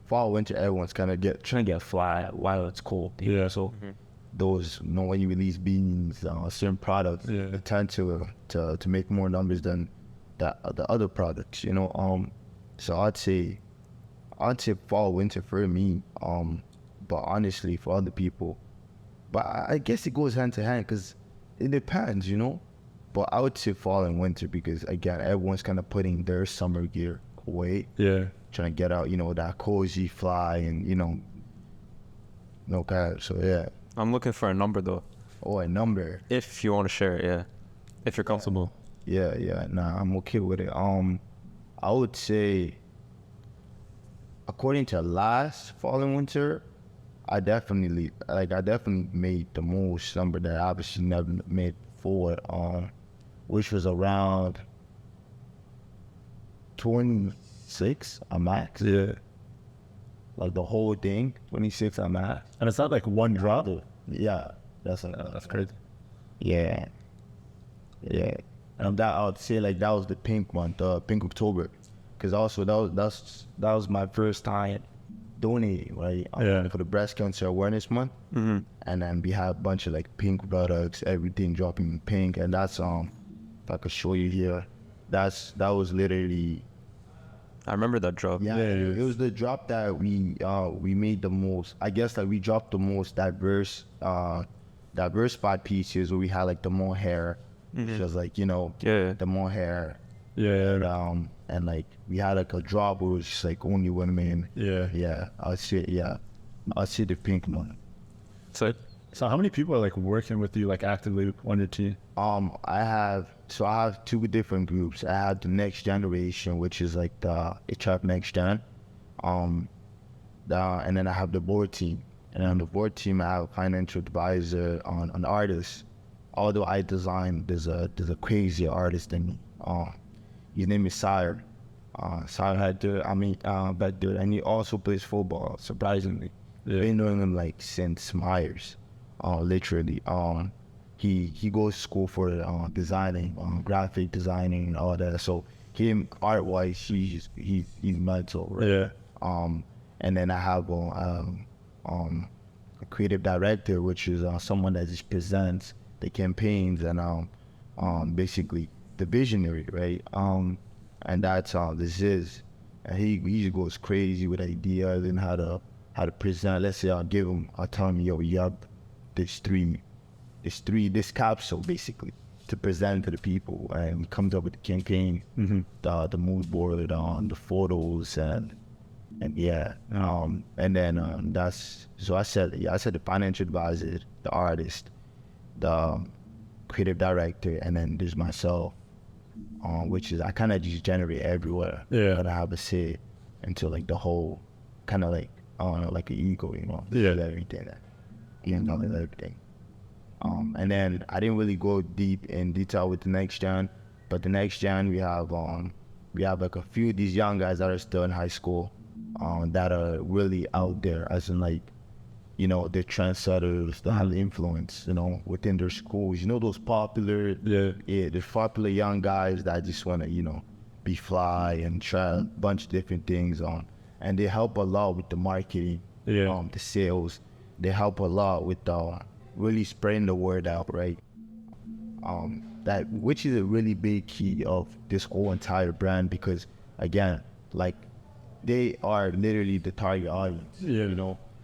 fall, winter, everyone's kind of Trying to get fly while it's cold. Yeah. So those, you know, when you release beans, certain products, Yeah. they tend to make more numbers than the other products, you know. So I'd say fall, winter for me. But honestly, for other people, but I guess it goes hand to hand because it depends, you know. But I would say fall and winter because again, everyone's kind of putting their summer gear away, Yeah. trying to get out, you know, that cozy fly and, you know, no cap. So yeah. I'm looking for a number though. Oh, a number. If you want to share it, yeah. If you're comfortable. Yeah. Nah, I'm okay with it. I would say, according to last fall and winter, I definitely made the most number that I obviously never made before. Which was around 26 a max. Yeah. Like the whole thing, 26 a max. And it's not like one drop. Yeah, that's crazy. Yeah. And that I would say like that was the pink month, pink October, because also that was my first time donating, right? For the breast cancer awareness month. And then we have a bunch of like pink products, everything dropping in pink, and that's if I could show you here, that was literally. I remember that drop. Yeah, it was the drop that we made the most. I guess that we dropped the most diversified pieces where we had like the more hair, which was like the more hair. And like we had like a drop where it was just like only women. I'd say the pink one. So how many people are like working with you like actively on your team? I have two different groups. I have the next generation, which is like the HR next gen, and then I have the board team. And on the board team, I have a financial advisor on artists. Although I design, there's a crazy artist in me. His name is Sire. Sire bad dude, and he also plays football. Surprisingly, been knowing him like since Myers, literally. He goes to school for designing, graphic designing, and all that. So him art wise, he's mental, right? And then I have a creative director, which is someone that just presents the campaigns and basically the visionary, right? And that's this is. And he goes crazy with ideas and how to present. Let's say I'll tell him, yo, you have this capsule basically to present to the people, and he comes up with the campaign, the mood board, the photos, and then that's so I said the financial advisor, the artist, the creative director, and then there's myself, which is I kind of just generate everywhere. But I have a say into like the whole kind of like I don't know, like an ego, everything, everything. And then I didn't really go deep in detail with the next gen, but the next gen we have like a few of these young guys that are still in high school, that are really out there, as in like, they're trendsetters, they have influence, within their schools. Those popular, there's popular young guys that just want to, be fly and try a bunch of different things and they help a lot with the marketing, the sales. They help a lot with really spreading the word out, right? Which is a really big key of this whole entire brand, because again, like they are literally the target audience,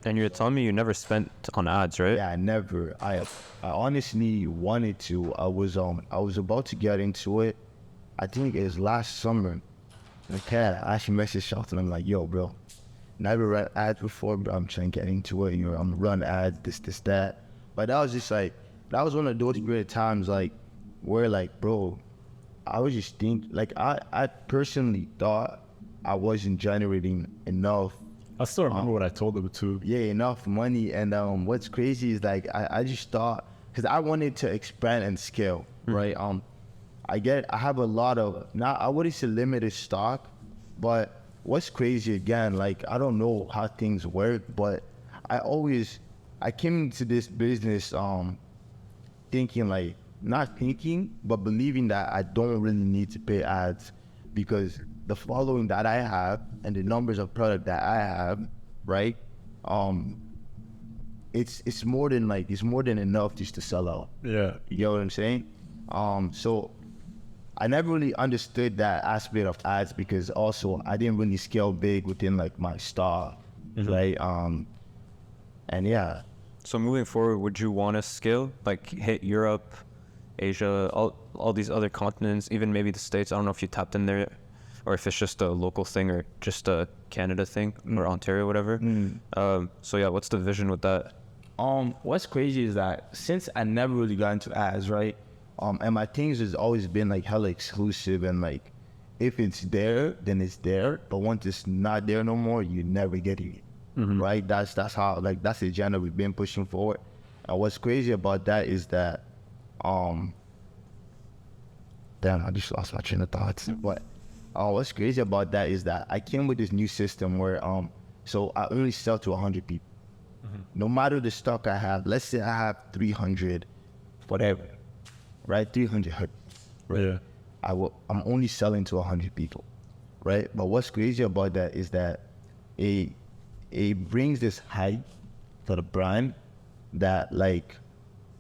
And you're telling me you never spent on ads, right? Yeah, never. I honestly wanted to. I was about to get into it. I think it was last summer. Okay, I actually messaged Shelton. I'm like, yo, bro, never ran ads before, but I'm trying to get into it. I'm gonna run ads, this, that. But that was just like, that was one of those great times, like, where like, bro, I was just thinking, like, I personally thought I wasn't generating enough. I still remember what I told them too. Yeah, enough money. And what's crazy is like, I just thought, because I wanted to expand and scale, right? I have a lot of, I wouldn't say limited stock, but what's crazy again, like, I don't know how things work, but I came into this business thinking, like, not thinking, but believing that I don't really need to pay ads, because the following that I have and the numbers of product that I have, right? It's more than enough just to sell out. Yeah. You know what I'm saying? So I never really understood that aspect of ads, because also I didn't really scale big within like my stock, right? And yeah. So moving forward, would you want to scale, like hit Europe, Asia, all these other continents, even maybe the States? I don't know if you tapped in there, or if it's just a local thing or just a Canada thing or Ontario, whatever. So yeah, what's the vision with that? What's crazy is that since I never really got into ads, right? And my things has always been like hella exclusive, and like if it's there, then it's there. But once it's not there no more, you never get it. Right? That's how, like, that's the agenda we've been pushing forward. And what's crazy about that is that, damn, I just lost my train of thoughts. But what's crazy about that is that I came with this new system where so I only sell to 100 people. No matter the stock I have, let's say I have 300, whatever, right? 300 hertz. Right? Yeah. I'm only selling to 100 people, right? But what's crazy about that is that it brings this hype to the brand that, like,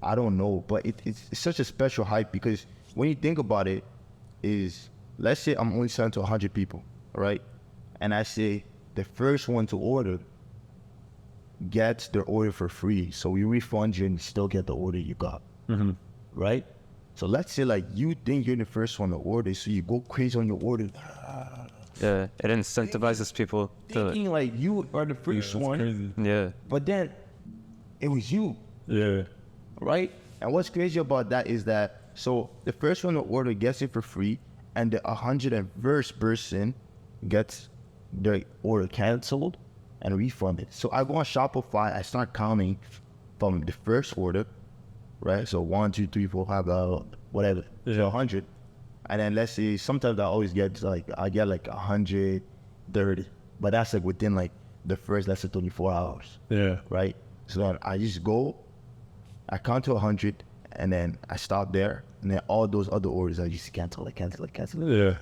I don't know, but it's such a special hype, because when you think about it, is let's say I'm only selling to 100 people, right? And I say the first one to order gets their order for free, so we refund you and still get the order you got, right? So let's say, like, you think you're the first one to order, so you go crazy on your order. Yeah, it incentivizes people to. Thinking like you are the first one, Crazy. Yeah, but then it was you, Yeah. right? And what's crazy about that is that, so the first one to order gets it for free, and the 101st person gets their order canceled and refunded. So I go on Shopify, I start counting from the first order, right? So 1, 2, 3, 4, 5, whatever, so 100. And then let's say sometimes I get like 130, but that's like within like the first, let's say, 24 hours, Yeah. right? So then I just go, I count to 100, and then I stop there, and then all those other orders I just cancel. Yeah.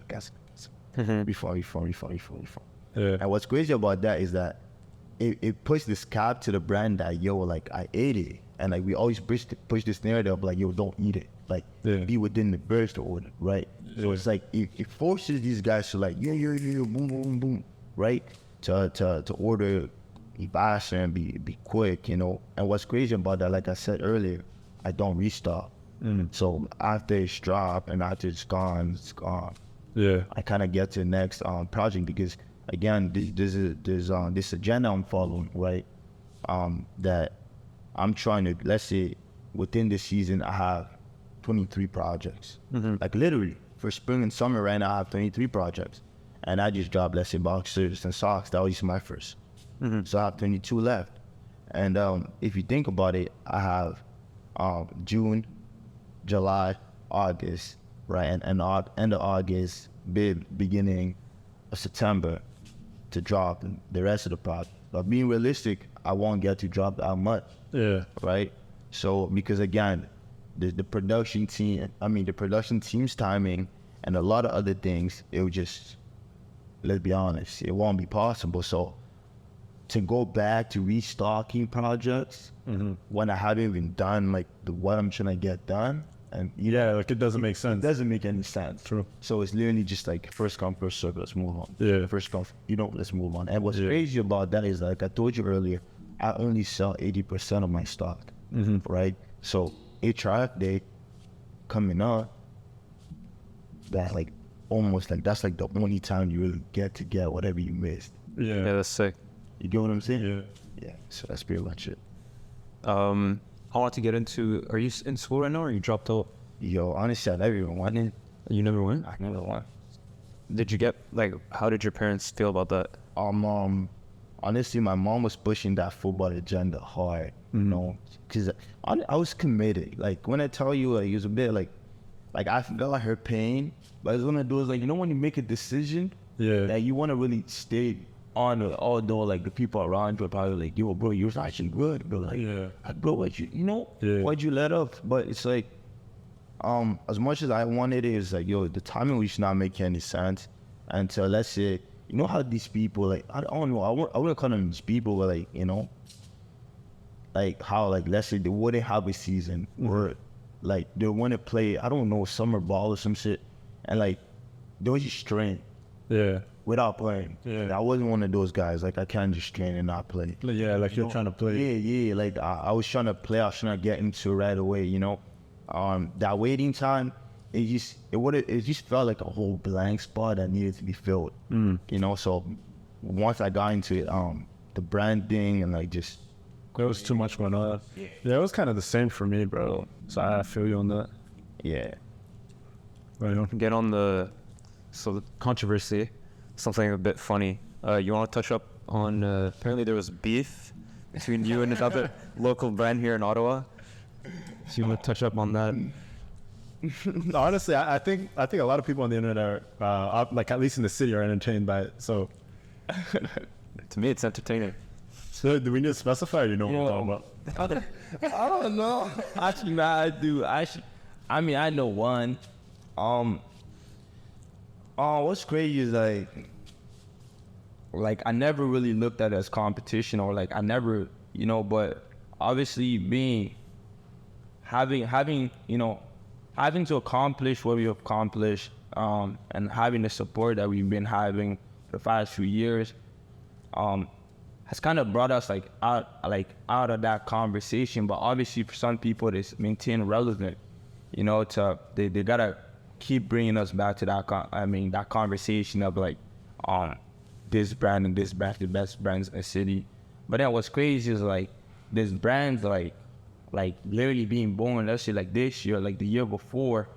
Refund. Yeah. And what's crazy about that is that it puts this cap to the brand that, yo, like, I ate it. And like we always push this narrative like, yo, don't eat it. Like, be within the first order, right? So it's like it forces these guys to, like, boom, right? To order faster and be quick, you know. And what's crazy about that, like I said earlier, I don't restock. So after it's dropped and after it's gone. Yeah. I kind of get to the next project, because again, there's this agenda I'm following, right? That I'm trying to, let's say, within this season, I have 23 projects. Like, literally, for spring and summer right now, I have 23 projects. And I just dropped, let's say, boxers and socks. That was just my first. So I have 22 left. And if you think about it, I have June, July, August, right? And end of August, beginning of September to drop the rest of the project. But being realistic, I won't get to drop that much. Yeah. Right? So, because again, the production team's timing and a lot of other things, it would just, let's be honest, it won't be possible. So to go back to restocking projects when I haven't even done like what I'm trying to get done, and Like, it doesn't make sense. it doesn't make any sense. True. So it's literally just like first come, first serve, let's move on. Yeah. First come, let's move on. And what's crazy about that is, like I told you earlier, I only sell 80% of my stock, right? So HRF Day coming up, that like almost like that's like the only time you really get to get whatever you missed. yeah, that's sick. You get what I'm saying? Yeah. Yeah. So that's pretty much it. I want to get into. Are you in school right now, or you dropped out? Yo, honestly, I never even went in. You never went. I never went. Did you get like? How did your parents feel about that? Honestly, my mom was pushing that football agenda hard, you know, because I was committed. Like, when I tell you, like, it was a bit like I felt her pain, but it's one of those, like, you know, when you make a decision that you want to really stay on it, although, like, the people around you are probably like, yo, bro, you're actually good, bro. Like, bro, why'd you let up? But it's like, as much as I wanted it, it's like, yo, the timing was not making any sense. And so, let's say, you know how these people, like, I don't know, I wouldn't call them these people, but, like, you know, like, how, like, let's say they wouldn't have a season, or, like, they want to play, I don't know, summer ball or some shit, and, like, they would just train without playing. I wasn't one of those guys, like, I can't just train and not play. Yeah, like, you're trying to play. Yeah, like, I was trying to play, I was trying to get into it right away, you know. That waiting time, it just felt like a whole blank spot that needed to be filled. You know, so once I got into it, the brand thing and like just There was too much going on. Yeah, it was kind of the same for me, bro. So I feel you on that. Yeah. Right on. Get on the controversy, something a bit funny. You want to touch up on apparently there was beef between you and another local brand here in Ottawa. So you want to touch up on that? Honestly, I think a lot of people on the internet are like, at least in the city, are entertained by it. So To me, it's entertaining. So do we need to specify, or do you know what we're talking about? I don't know. Actually, man, I do. I mean, I know one. What's crazy is like I never really looked at it as competition, or like I never, but obviously having to accomplish what we've accomplished, and having the support that we've been having for the past few years, has kind of brought us out of that conversation. But obviously for some people, they maintain relevant, they gotta keep bringing us back to that conversation of this brand and this brand, the best brands in the city. But then what's crazy is this brands like literally being born, let's say this year, the year before,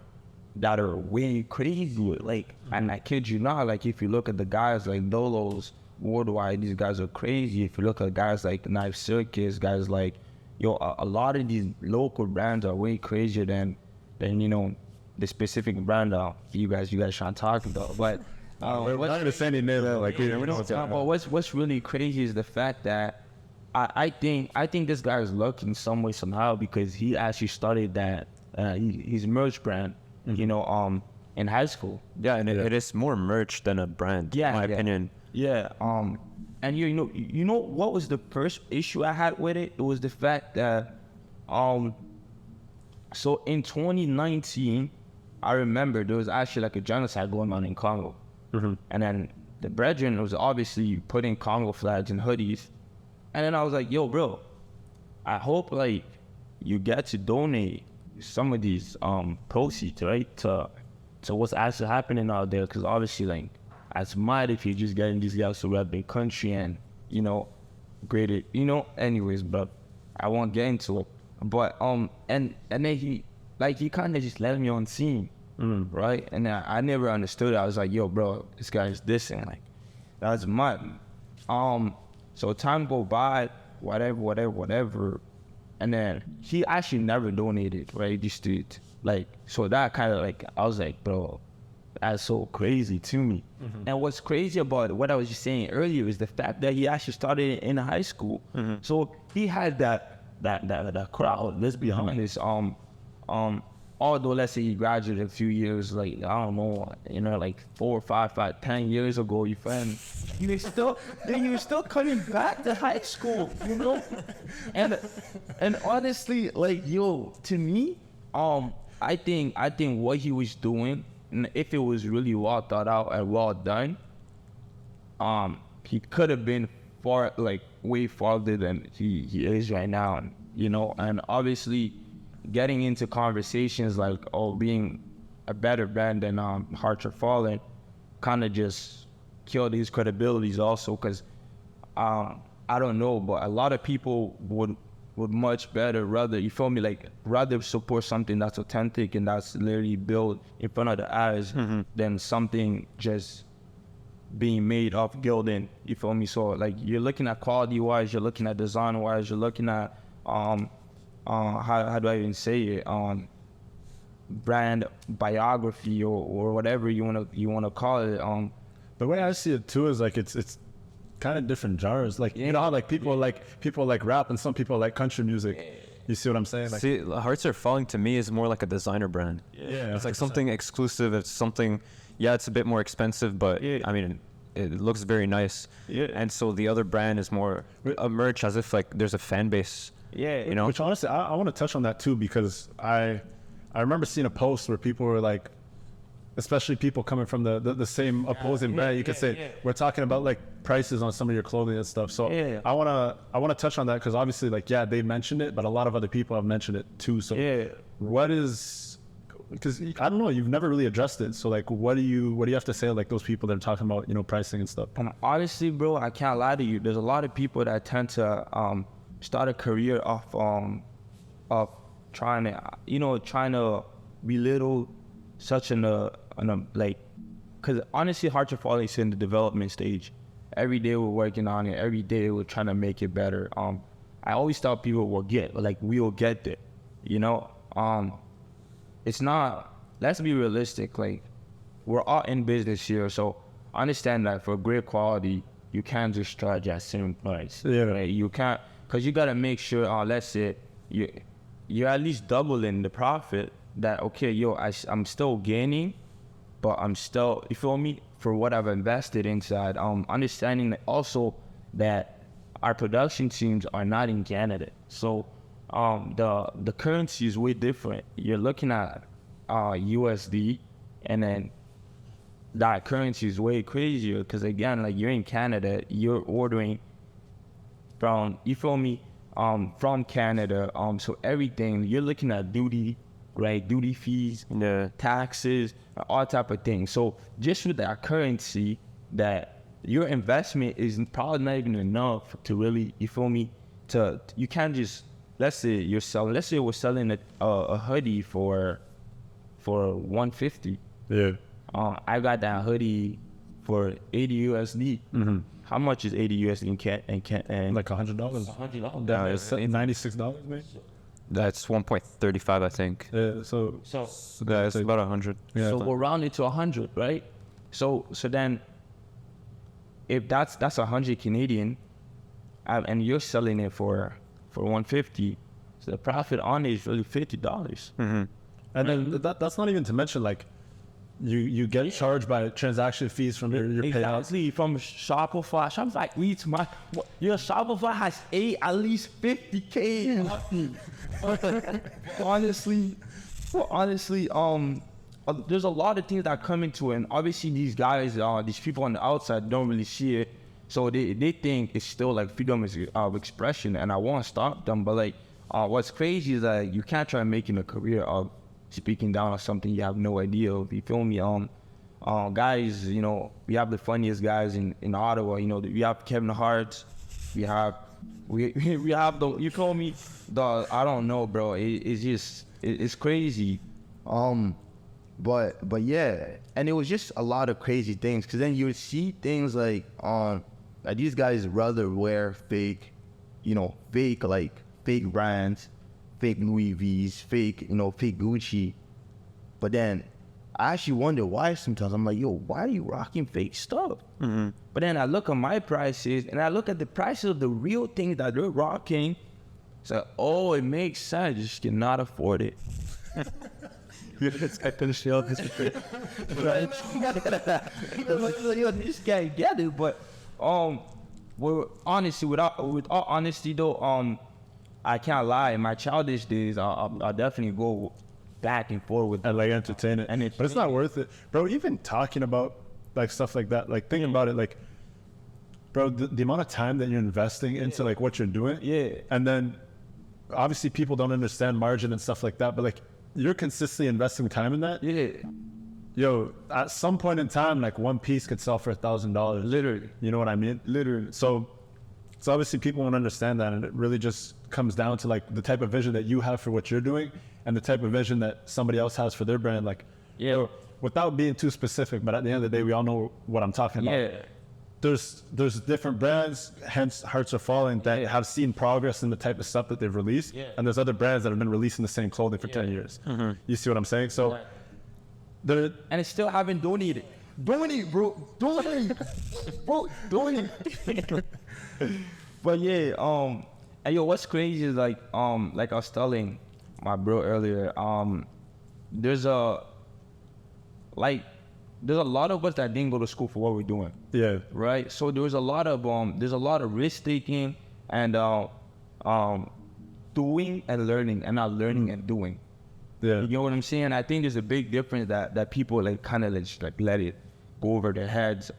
that are way crazy. And I kid you not, if you look at the guys like Dolos worldwide, these guys are crazy. If you look at guys like Knife Circus, guys a lot of these local brands are way crazier than the specific brand you guys trying to talk about. But we're not gonna say any name. But what's really crazy is the fact that I think this guy is lucky in some way somehow, because he actually started that his merch brand, in high school. Yeah, and it is more merch than a brand, in my opinion. Yeah. And you know what was the first issue I had with it? It was the fact that so in 2019, I remember there was actually a genocide going on in Congo. Mm-hmm. And then the brethren was obviously putting Congo flags and hoodies. And then I was like, yo, bro, I hope you get to donate some of these proceeds, right, to what's actually happening out there. Because obviously, as mad if you're just getting these guys to rep their country and, graded, anyways, but I won't get into it. But, and then he kind of just let me on scene, right? And I never understood it. I was like, yo, bro, this guy is dissing. That's mad. So time go by, whatever. And then he actually never donated, right? Just to, so that kind of I was like, bro, that's so crazy to me. Mm-hmm. And what's crazy about what I was just saying earlier is the fact that he actually started in high school. Mm-hmm. So he had that crowd, let's be honest. Although let's say he graduated a few years, I don't know, 4, 5, 10 years ago, you find he was still coming back to high school, and honestly, to me, I think what he was doing, and if it was really well thought out and well done, he could have been way farther than he is right now, and obviously getting into conversations being a better brand than HeartsRFallin kind of just killed his credibilities also, because I don't know, but a lot of people would much better rather support something that's authentic and that's literally built in front of the eyes, mm-hmm. than something just being made off gilding, you feel me? So you're looking at quality wise, you're looking at design wise, you're looking at how do I even say it? Brand biography or whatever you wanna call it. The way I see it too is it's kind of different genres. You know how people like rap and some people like country music. You see what I'm saying? See, HeartsRFallin to me is more like a designer brand. Yeah, it's something exclusive. It's something. Yeah, it's a bit more expensive, but I mean, it looks very nice. Yeah. And so the other brand is more a merch, as if there's a fan base. Yeah, Which honestly, I want to touch on that too, because I remember seeing a post where people were especially people coming from the same opposing brand, you could say, we're talking about prices on some of your clothing and stuff. So I wanna touch on that, because obviously they mentioned it, but a lot of other people have mentioned it too. So what is, because I don't know, you've never really addressed it. So what do you have to say those people that are talking about pricing and stuff? And honestly, bro, I can't lie to you. There's a lot of people that tend to start a career of trying to belittle such like, because honestly, HeartsRFallin is in the development stage. Every day we're working on it. Every day we're trying to make it better. I always tell people we'll get there, you know. It's not. Let's be realistic. Like, we're all in business here, so understand that for great quality, you can't just charge at certain price. Yeah. Right? You can't, because you gotta make sure. Let's say you're at least doubling the profit. That okay, I'm still gaining, but I'm still, you feel me, for what I've invested inside. Understanding that also that our production teams are not in Canada, so the currency is way different. You're looking at USD, and then that currency is way crazier because again, like, you're in Canada, you're ordering from, you feel me, from Canada. So everything you're looking at duty, right? Duty fees, taxes, all type of things. So just with that currency, that your investment is probably not even enough to really, you feel me, you can't just, let's say we're selling a hoodie for 150. Yeah. I got that hoodie for 80 USD. Mm-hmm. How much is 80 USD in Like $100. $100. Yeah, it's $96, maybe. That's 1.35, I think. Yeah, so Yeah, it's about 100. yeah, So we'll round it to 100, right? So then, if that's 100 Canadian, and you're selling it for 150, so the profit on it is really $50. Mm-hmm. and then that's not even to mention, like, you get charged by transaction fees from your payouts. Exactly, from Shopify. Shopify eats your Shopify has at least 50K. honestly, there's a lot of things that come into it, and obviously these guys, these people on the outside don't really see it, so they think it's still like freedom of expression, and I won't stop them. But like, what's crazy is that you can't try making a career of speaking down on something you have no idea of. You feel me? Guys, you know, we have the funniest guys in Ottawa. You know, we have Kevin Hart, we have the, you feel me? I don't know, bro. It's just it's crazy. But yeah, and it was just a lot of crazy things, because then you would see things like these guys rather wear fake brands, fake Louis V's, fake Gucci. But then I actually wonder why sometimes. I'm like, yo, why are you rocking fake stuff? Mm-hmm. But then I look at my prices, and I look at the prices of the real things that they're rocking. So, it makes sense. You just cannot afford it. I can show this. This guy get it, but with all honesty though, I can't lie. In my childish days, I'll definitely go back and forth with And like entertain it. But it's not worth it, bro. Even talking about like stuff like that, like thinking about it, like, bro, the amount of time that you're investing into like what you're doing. Yeah. And then obviously people don't understand margin and stuff like that, but like, you're consistently investing time in that. Yeah. Yo, at some point in time, like, one piece could sell for $1,000. Literally. You know what I mean? Literally. So obviously people won't understand that, and it really just comes down to like the type of vision that you have for what you're doing and the type of vision that somebody else has for their brand. Like, Yeah. without being too specific, but at the end of the day, we all know what I'm talking about. Yeah. There's different brands, hence HeartsRFallin, that have seen progress in the type of stuff that they've released. Yeah. And there's other brands that have been releasing the same clothing for 10 years. Mm-hmm. You see what I'm saying? So Right. there, And I still haven't donated. Donate, bro. Donate. Bro, donate. But yeah, and yo, what's crazy is like I was telling my bro earlier, there's a lot of us that didn't go to school for what we're doing, yeah, right? So there's a lot of risk taking and doing and learning, and not learning and doing. yeah. You know what I'm saying? I think there's a big difference that people like kind of like let it go over their heads.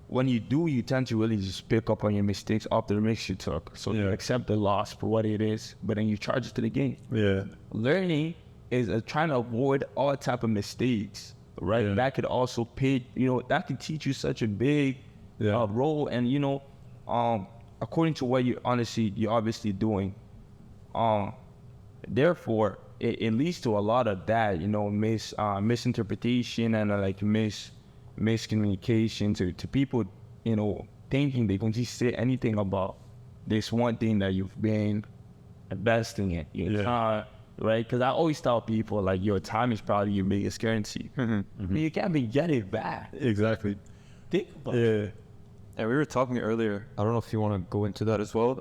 When you do, you tend to really just pick up on your mistakes off the risks you took. So you Yeah. accept the loss for what it is, but then you charge it to the game. Yeah. Learning is trying to avoid all type of mistakes, right? Yeah. That could also pay, that could teach you such a big Yeah. role. And, according to what you're obviously doing, therefore, it leads to a lot of that, you know, misinterpretation and like miscommunication to people, you know, thinking they can just say anything about this one thing that you've been investing in. Right? Because I always tell people, like, your time is probably your biggest currency. But you can't be getting it back. Exactly. Think about it. And we were talking earlier, I don't know if you want to go into that as well.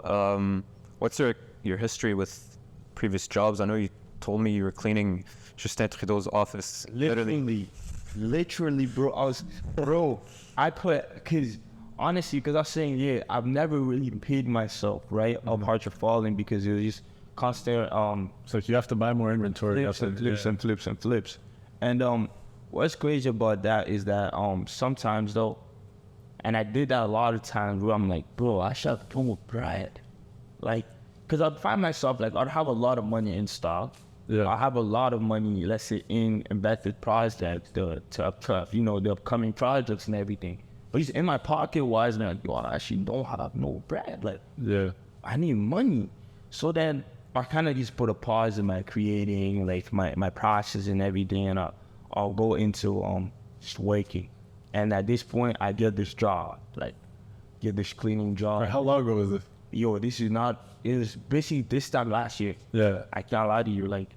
What's your history with previous jobs? I know you told me you were cleaning Justin Trudeau's office. Literally, bro. Honestly, because I was saying, I've never really paid myself, right, of HeartsRFallin, because it was just constant, So you have to buy more inventory. flips and flips. And what's crazy about that is that sometimes though, and I did that a lot of times where I'm like, bro, I should have put more bread. Like, because I'd find myself, like, I'd have a lot of money in stock. I have a lot of money, let's say, in invested projects, you know, the upcoming projects and everything. But it's in my pocket wise, and I'm like, yo, I actually don't have no bread. Like, I need money. So then I kind of just put a pause in my creating, like, my process and everything, and I'll go into just working. And at this point, I get this job, like, get this cleaning job. How long ago was this? Yo, it was basically this time last year. I can't lie to you, like,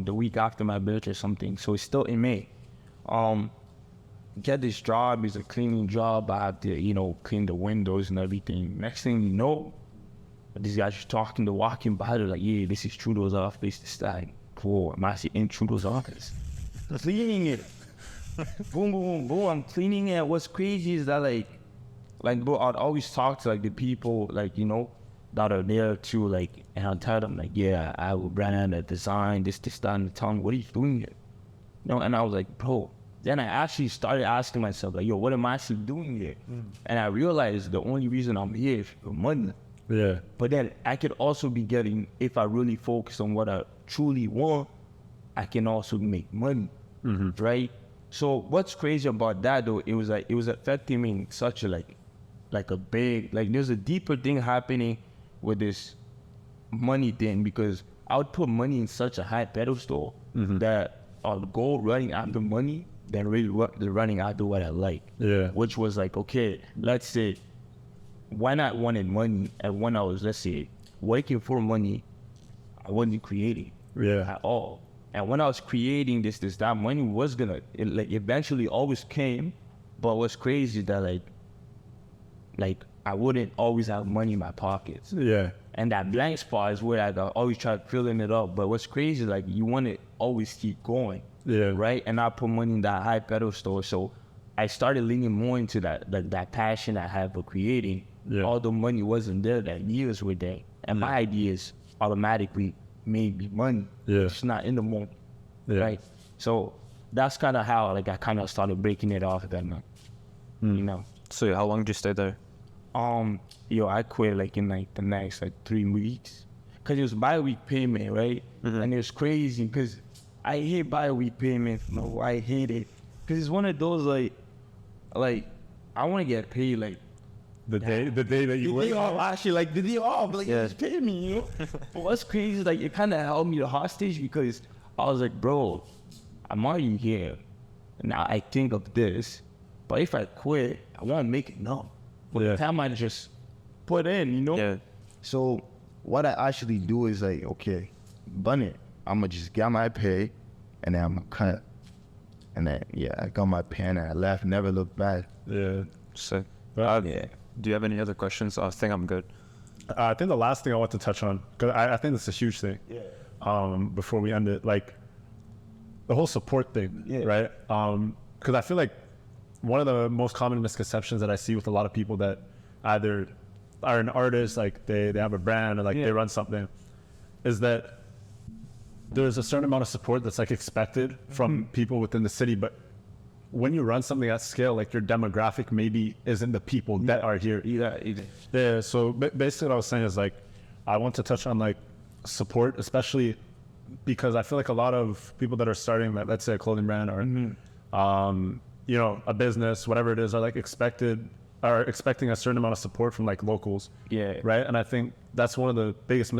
the week after my birthday or something. So it's still in May. Get this job, it's a cleaning job. I have to, you know, clean the windows and everything. Next thing you know, these guys just walking by, they're like, yeah, this is Trudeau's office. This time, bro, I'm actually in Trudeau's office. Cleaning it. Boom, boom, boom, I'm cleaning it. What's crazy is that, like, bro, I'd always talk to, like, the people, like, you know, that are there too, like, and I'll tell them, like, yeah, I will brand a design, this, that, and tell me, what are you doing here? You know, and I was like, bro, then I actually started asking myself, like, yo, what am I actually doing here? And I realized the only reason I'm here is for money. But then I could also be getting, if I really focus on what I truly want, I can also make money, right? So what's crazy about that though, it was affecting me in such a like a big, like, there's a deeper thing happening with this money thing, because I would put money in such a high pedestal that I'll go running after money than really running after what I like. Which was like, okay, let's say when I wanted money and when I was, let's say, working for money, I wasn't creating at all. And when I was creating this, that money was gonna, like, eventually always came. But what's crazy is that, like I wouldn't always have money in my pockets. And that blank spot is where I always try filling it up. But what's crazy, like, you want to always keep going. Right? And I put money in that high pedestal. So I started leaning more into that, like, that passion I have for creating. Although money wasn't there, that years were there. And my ideas automatically made me money. It's not in the moment. Right? So that's kind of how, like, I kind of started breaking it off then, you know. So how long did you stay there? I quit, like, in, like, the next, like, 3 weeks. Because it was bi-week payment, right? And it was crazy because I hate bi-week payment. No, I hate it. Because it's one of those, like, I want to get paid, like, the day that you work. Actually, like, the day off, like, just pay me, you know? But what's crazy is, like, it kind of held me hostage because I was like, bro, I'm already here. Now I think of this. But if I quit, I want to make it enough. But the time I just put in, you know? So what I actually do is, like, okay, bun it. I'm going to just get my pay, and then I'm going to cut. And then, I got my pay, and I left, never looked back. So, do you have any other questions? I think I'm good. I think the last thing I want to touch on, because I think it's a huge thing, before we end it, like, the whole support thing, right? Because I feel like one of the most common misconceptions that I see with a lot of people that either are an artist, like they have a brand, or like they run something, is that there's a certain amount of support that's, like, expected from people within the city, but when you run something at scale, like, your demographic maybe isn't the people that are here. So basically what I was saying is, like, I want to touch on, like, support, especially because I feel like a lot of people that are starting, like, let's say a clothing brand or you know, a business, whatever it is, are, like, expecting a certain amount of support from, like, locals. Right? And I think that's one of the biggest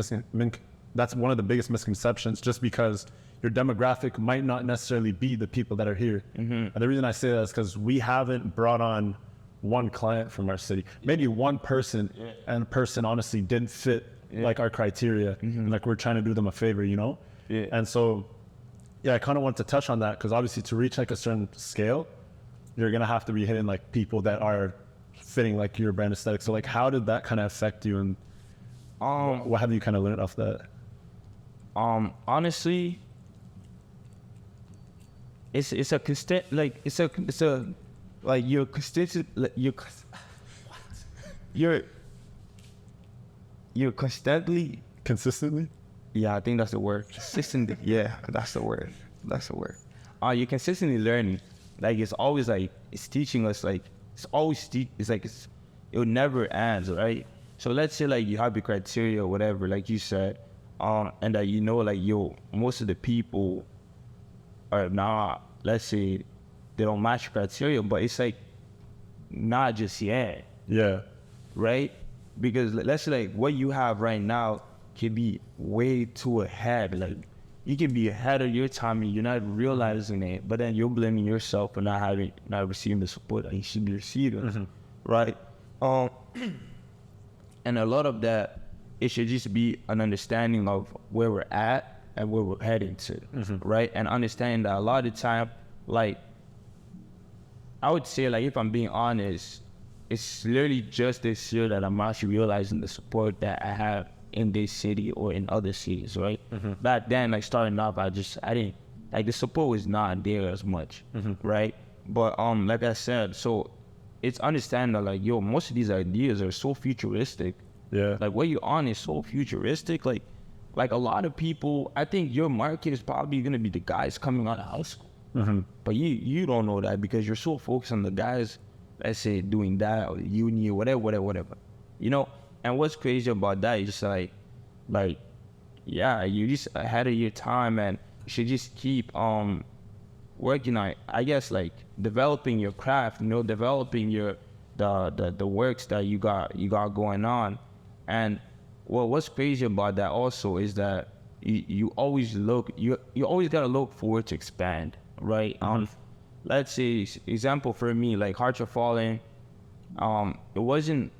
that's one of the biggest misconceptions, just because your demographic might not necessarily be the people that are here. And the reason I say that is because we haven't brought on one client from our city, maybe one person, and the person honestly didn't fit like our criteria, and like we're trying to do them a favor, you know? And so, I kind of want to touch on that, because obviously to reach like a certain scale, you're gonna have to be hitting like people that are fitting like your brand aesthetic. So like, how did that kind of affect you, and what have you kind of learned off that? Honestly, it's a constant, like it's a like you're consistent, like you're constantly. Yeah, I think that's the word. Consistently. Yeah, that's the word. You're consistently learning. Like, it's always like, it's teaching us, like, it never ends, right? So let's say like you have the criteria or whatever, like you said, and that, you know, like, most of the people are not, let's say they don't match criteria, but it's like not just yet. Yeah. Right? Because let's say like what you have right now can be way too ahead. Like, you can be ahead of your time and you're not realizing it, but then you're blaming yourself for not receiving the support that you should be receiving, right? And a lot of that, it should just be an understanding of where we're at and where we're heading to, right? And understanding that a lot of the time, like, I would say, like, if I'm being honest, it's literally just this year that I'm actually realizing the support that I have in this city or in other cities, right? Back then, like, starting off, I didn't, like, the support was not there as much, right? But, like I said, so it's understanding that, like, yo, most of these ideas are so futuristic. Yeah. Like, what you're on is so futuristic. Like a lot of people, I think your market is probably going to be the guys coming out of high school. But you don't know that because you're so focused on the guys, let's say, doing that or uni or whatever. You know? And what's crazy about that is just like, yeah, you just ahead of your time, and you should just keep working on, I guess, like, developing your craft, you know, developing your the works that you got going on. And well, what's crazy about that also is that you always gotta look forward to expand, right? Let's say, example for me, like HeartsRFallin, it wasn't,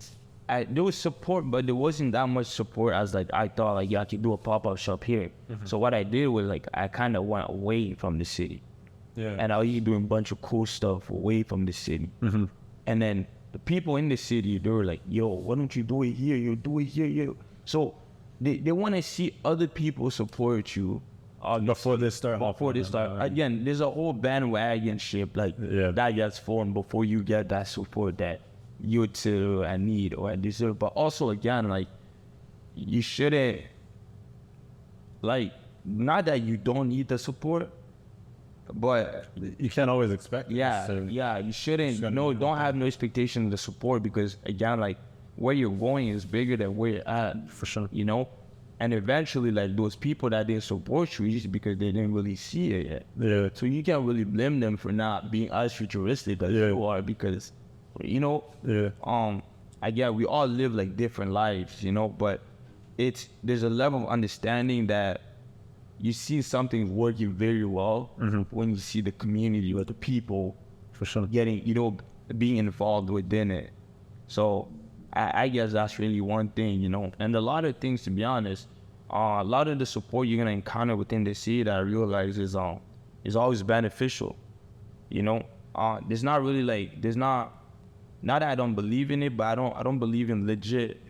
there was support, but there wasn't that much support as, like, I thought, like, yeah, I could do a pop-up shop here. So what I did was, like, I kind of went away from the city. Yeah. And I was doing a bunch of cool stuff away from the city. And then the people in the city, they were like, yo, why don't you do it here? You do it here. So they want to see other people support you. Before they start. Again, there's a whole bandwagon ship, like, that gets formed before you get that support that you too and need or deserve. But also, again, like, you shouldn't, like, not that you don't need the support, but you can't always expect it. You shouldn't, don't have no expectation of the support, because, again, like, where you're going is bigger than where you're at. For sure. You know? And eventually, like, those people that didn't support you just because they didn't really see it yet. Yeah. So you can't really blame them for not being as futuristic as you are, because, you know, we all live, like, different lives, you know, but there's a level of understanding that you see something working very well when you see the community or the people, for sure, getting, you know, being involved within it. So I guess that's really one thing, you know. And a lot of things, to be honest, a lot of the support you're gonna encounter within the city that I realize is always beneficial, you know. There's not really, like, not that I don't believe in it, but I don't believe in legit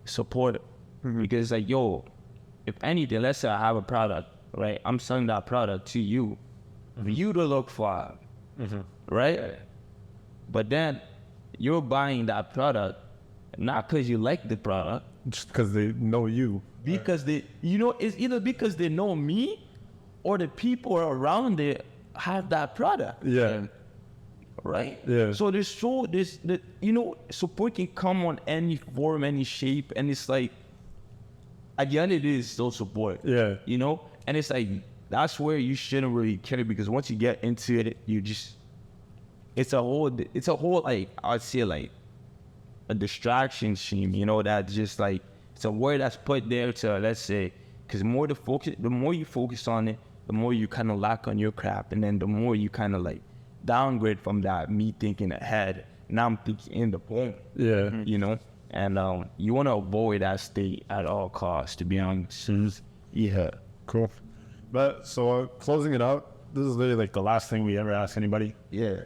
support. Because, like, yo, if anything, let's say I have a product, right? I'm selling that product to you, for you to look for, right? But then you're buying that product not because you like the product, just because they know you. Because they, you know, it's either because they know me or the people around it have that product. Yeah. Right? Yeah. So you know, support can come on any form, any shape, and it's like, at the end, it is still support. Yeah. You know? And it's like, that's where you shouldn't really care, because once you get into it, it's a whole, like, I'd say, like, a distraction scheme, you know, that just, like, it's a word that's put there to, let's say, because the more you focus on it, the more you kind of lack on your craft, and then the more you kind of like downgrade from that, me thinking ahead, now I'm thinking in the point. Yeah. You know, and you want to avoid that state at all costs, to be honest. Yeah. Cool. But so closing it out, this is literally like the last thing we ever ask anybody. Yeah.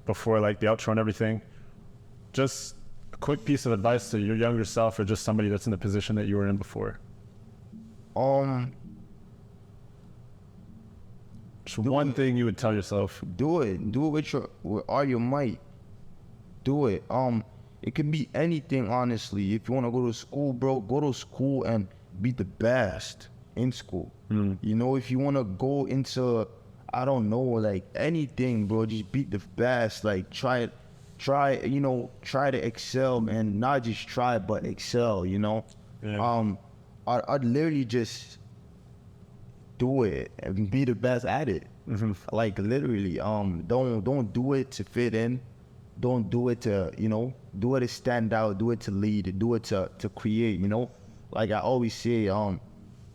Before like the outro and everything, just a quick piece of advice to your younger self, or just somebody that's in the position that you were in before. Just one thing you would tell yourself. Do it with all your might. Do it. It could be anything, honestly. If you want to go to school, bro, go to school and be the best in school. You know, if you want to go into, I don't know, like anything, bro, just be the best. Like try to excel, and not just try, but excel, you know? Yeah. I'd literally just do it and be the best at it. Like literally, don't do it to fit in. Don't do it to, do it to stand out, do it to lead, do it to create, you know? Like I always say,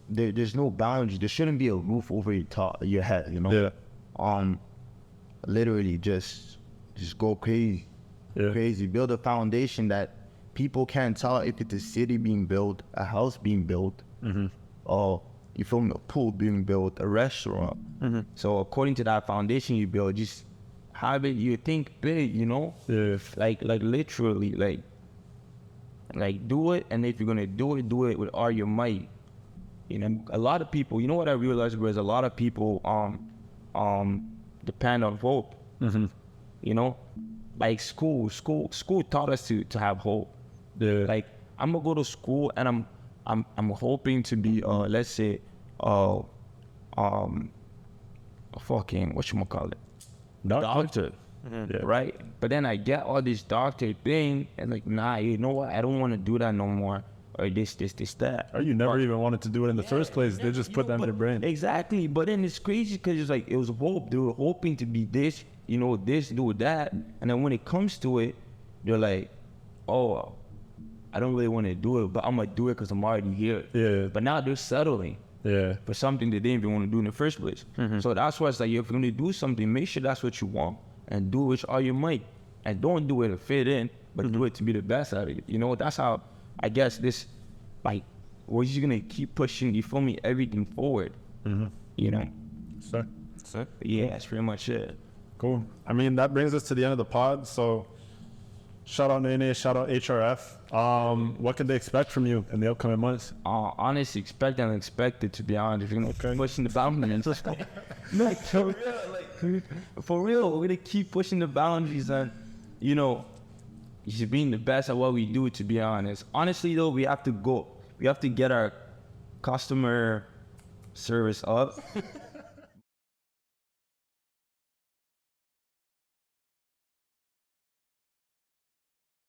there's no boundaries. There shouldn't be a roof over your head, you know? Yeah. Literally just go crazy. Yeah. Crazy. Build a foundation that people can't tell if it's a city being built, a house being built, or you feel me, a pool being built, a restaurant. So according to that foundation you build, just have it, you think big, you know? Yeah. Like literally, like do it, and if you're gonna do it with all your might. You know, a lot of people, you know what I realized was a lot of people depend on hope. You know, like school taught us to have hope. Yeah. Like I'm gonna go to school and I'm hoping to be let's say fucking whatchamacallit, doctor. Yeah. Right? But then I get all this doctor thing and like, nah, you know what? I don't want to do that no more. Or this, that. Or you never even wanted to do it in the first place. They just put that in their brain. Exactly. But then it's crazy because it's like, it was hope. They were hoping to be this, you know, this, do that. And then when it comes to it, they're like, oh, I don't really want to do it, but I'm going to do it because I'm already here. Yeah. But now they're settling Yeah. for something they didn't even want to do in the first place. So that's why it's like, if you're going to do something, make sure that's what you want. And do it with all your might. And don't do it to fit in, but do it to be the best at it. You know, that's how, I guess, this, like, we're just going to keep pushing, you feel me, everything forward. You know? So, That's it. Yeah, that's pretty much it. cool. I mean, that brings us to the end of the pod. So, shout out Nene, shout out HRF. What can they expect from you in the upcoming months? Honestly, expect and unexpected, to be honest. If you're going to keep pushing the boundaries. Like, for real, we're going to keep pushing the boundaries and, you know, just being the best at what we do, to be honest. Honestly, though, we have to get our customer service up.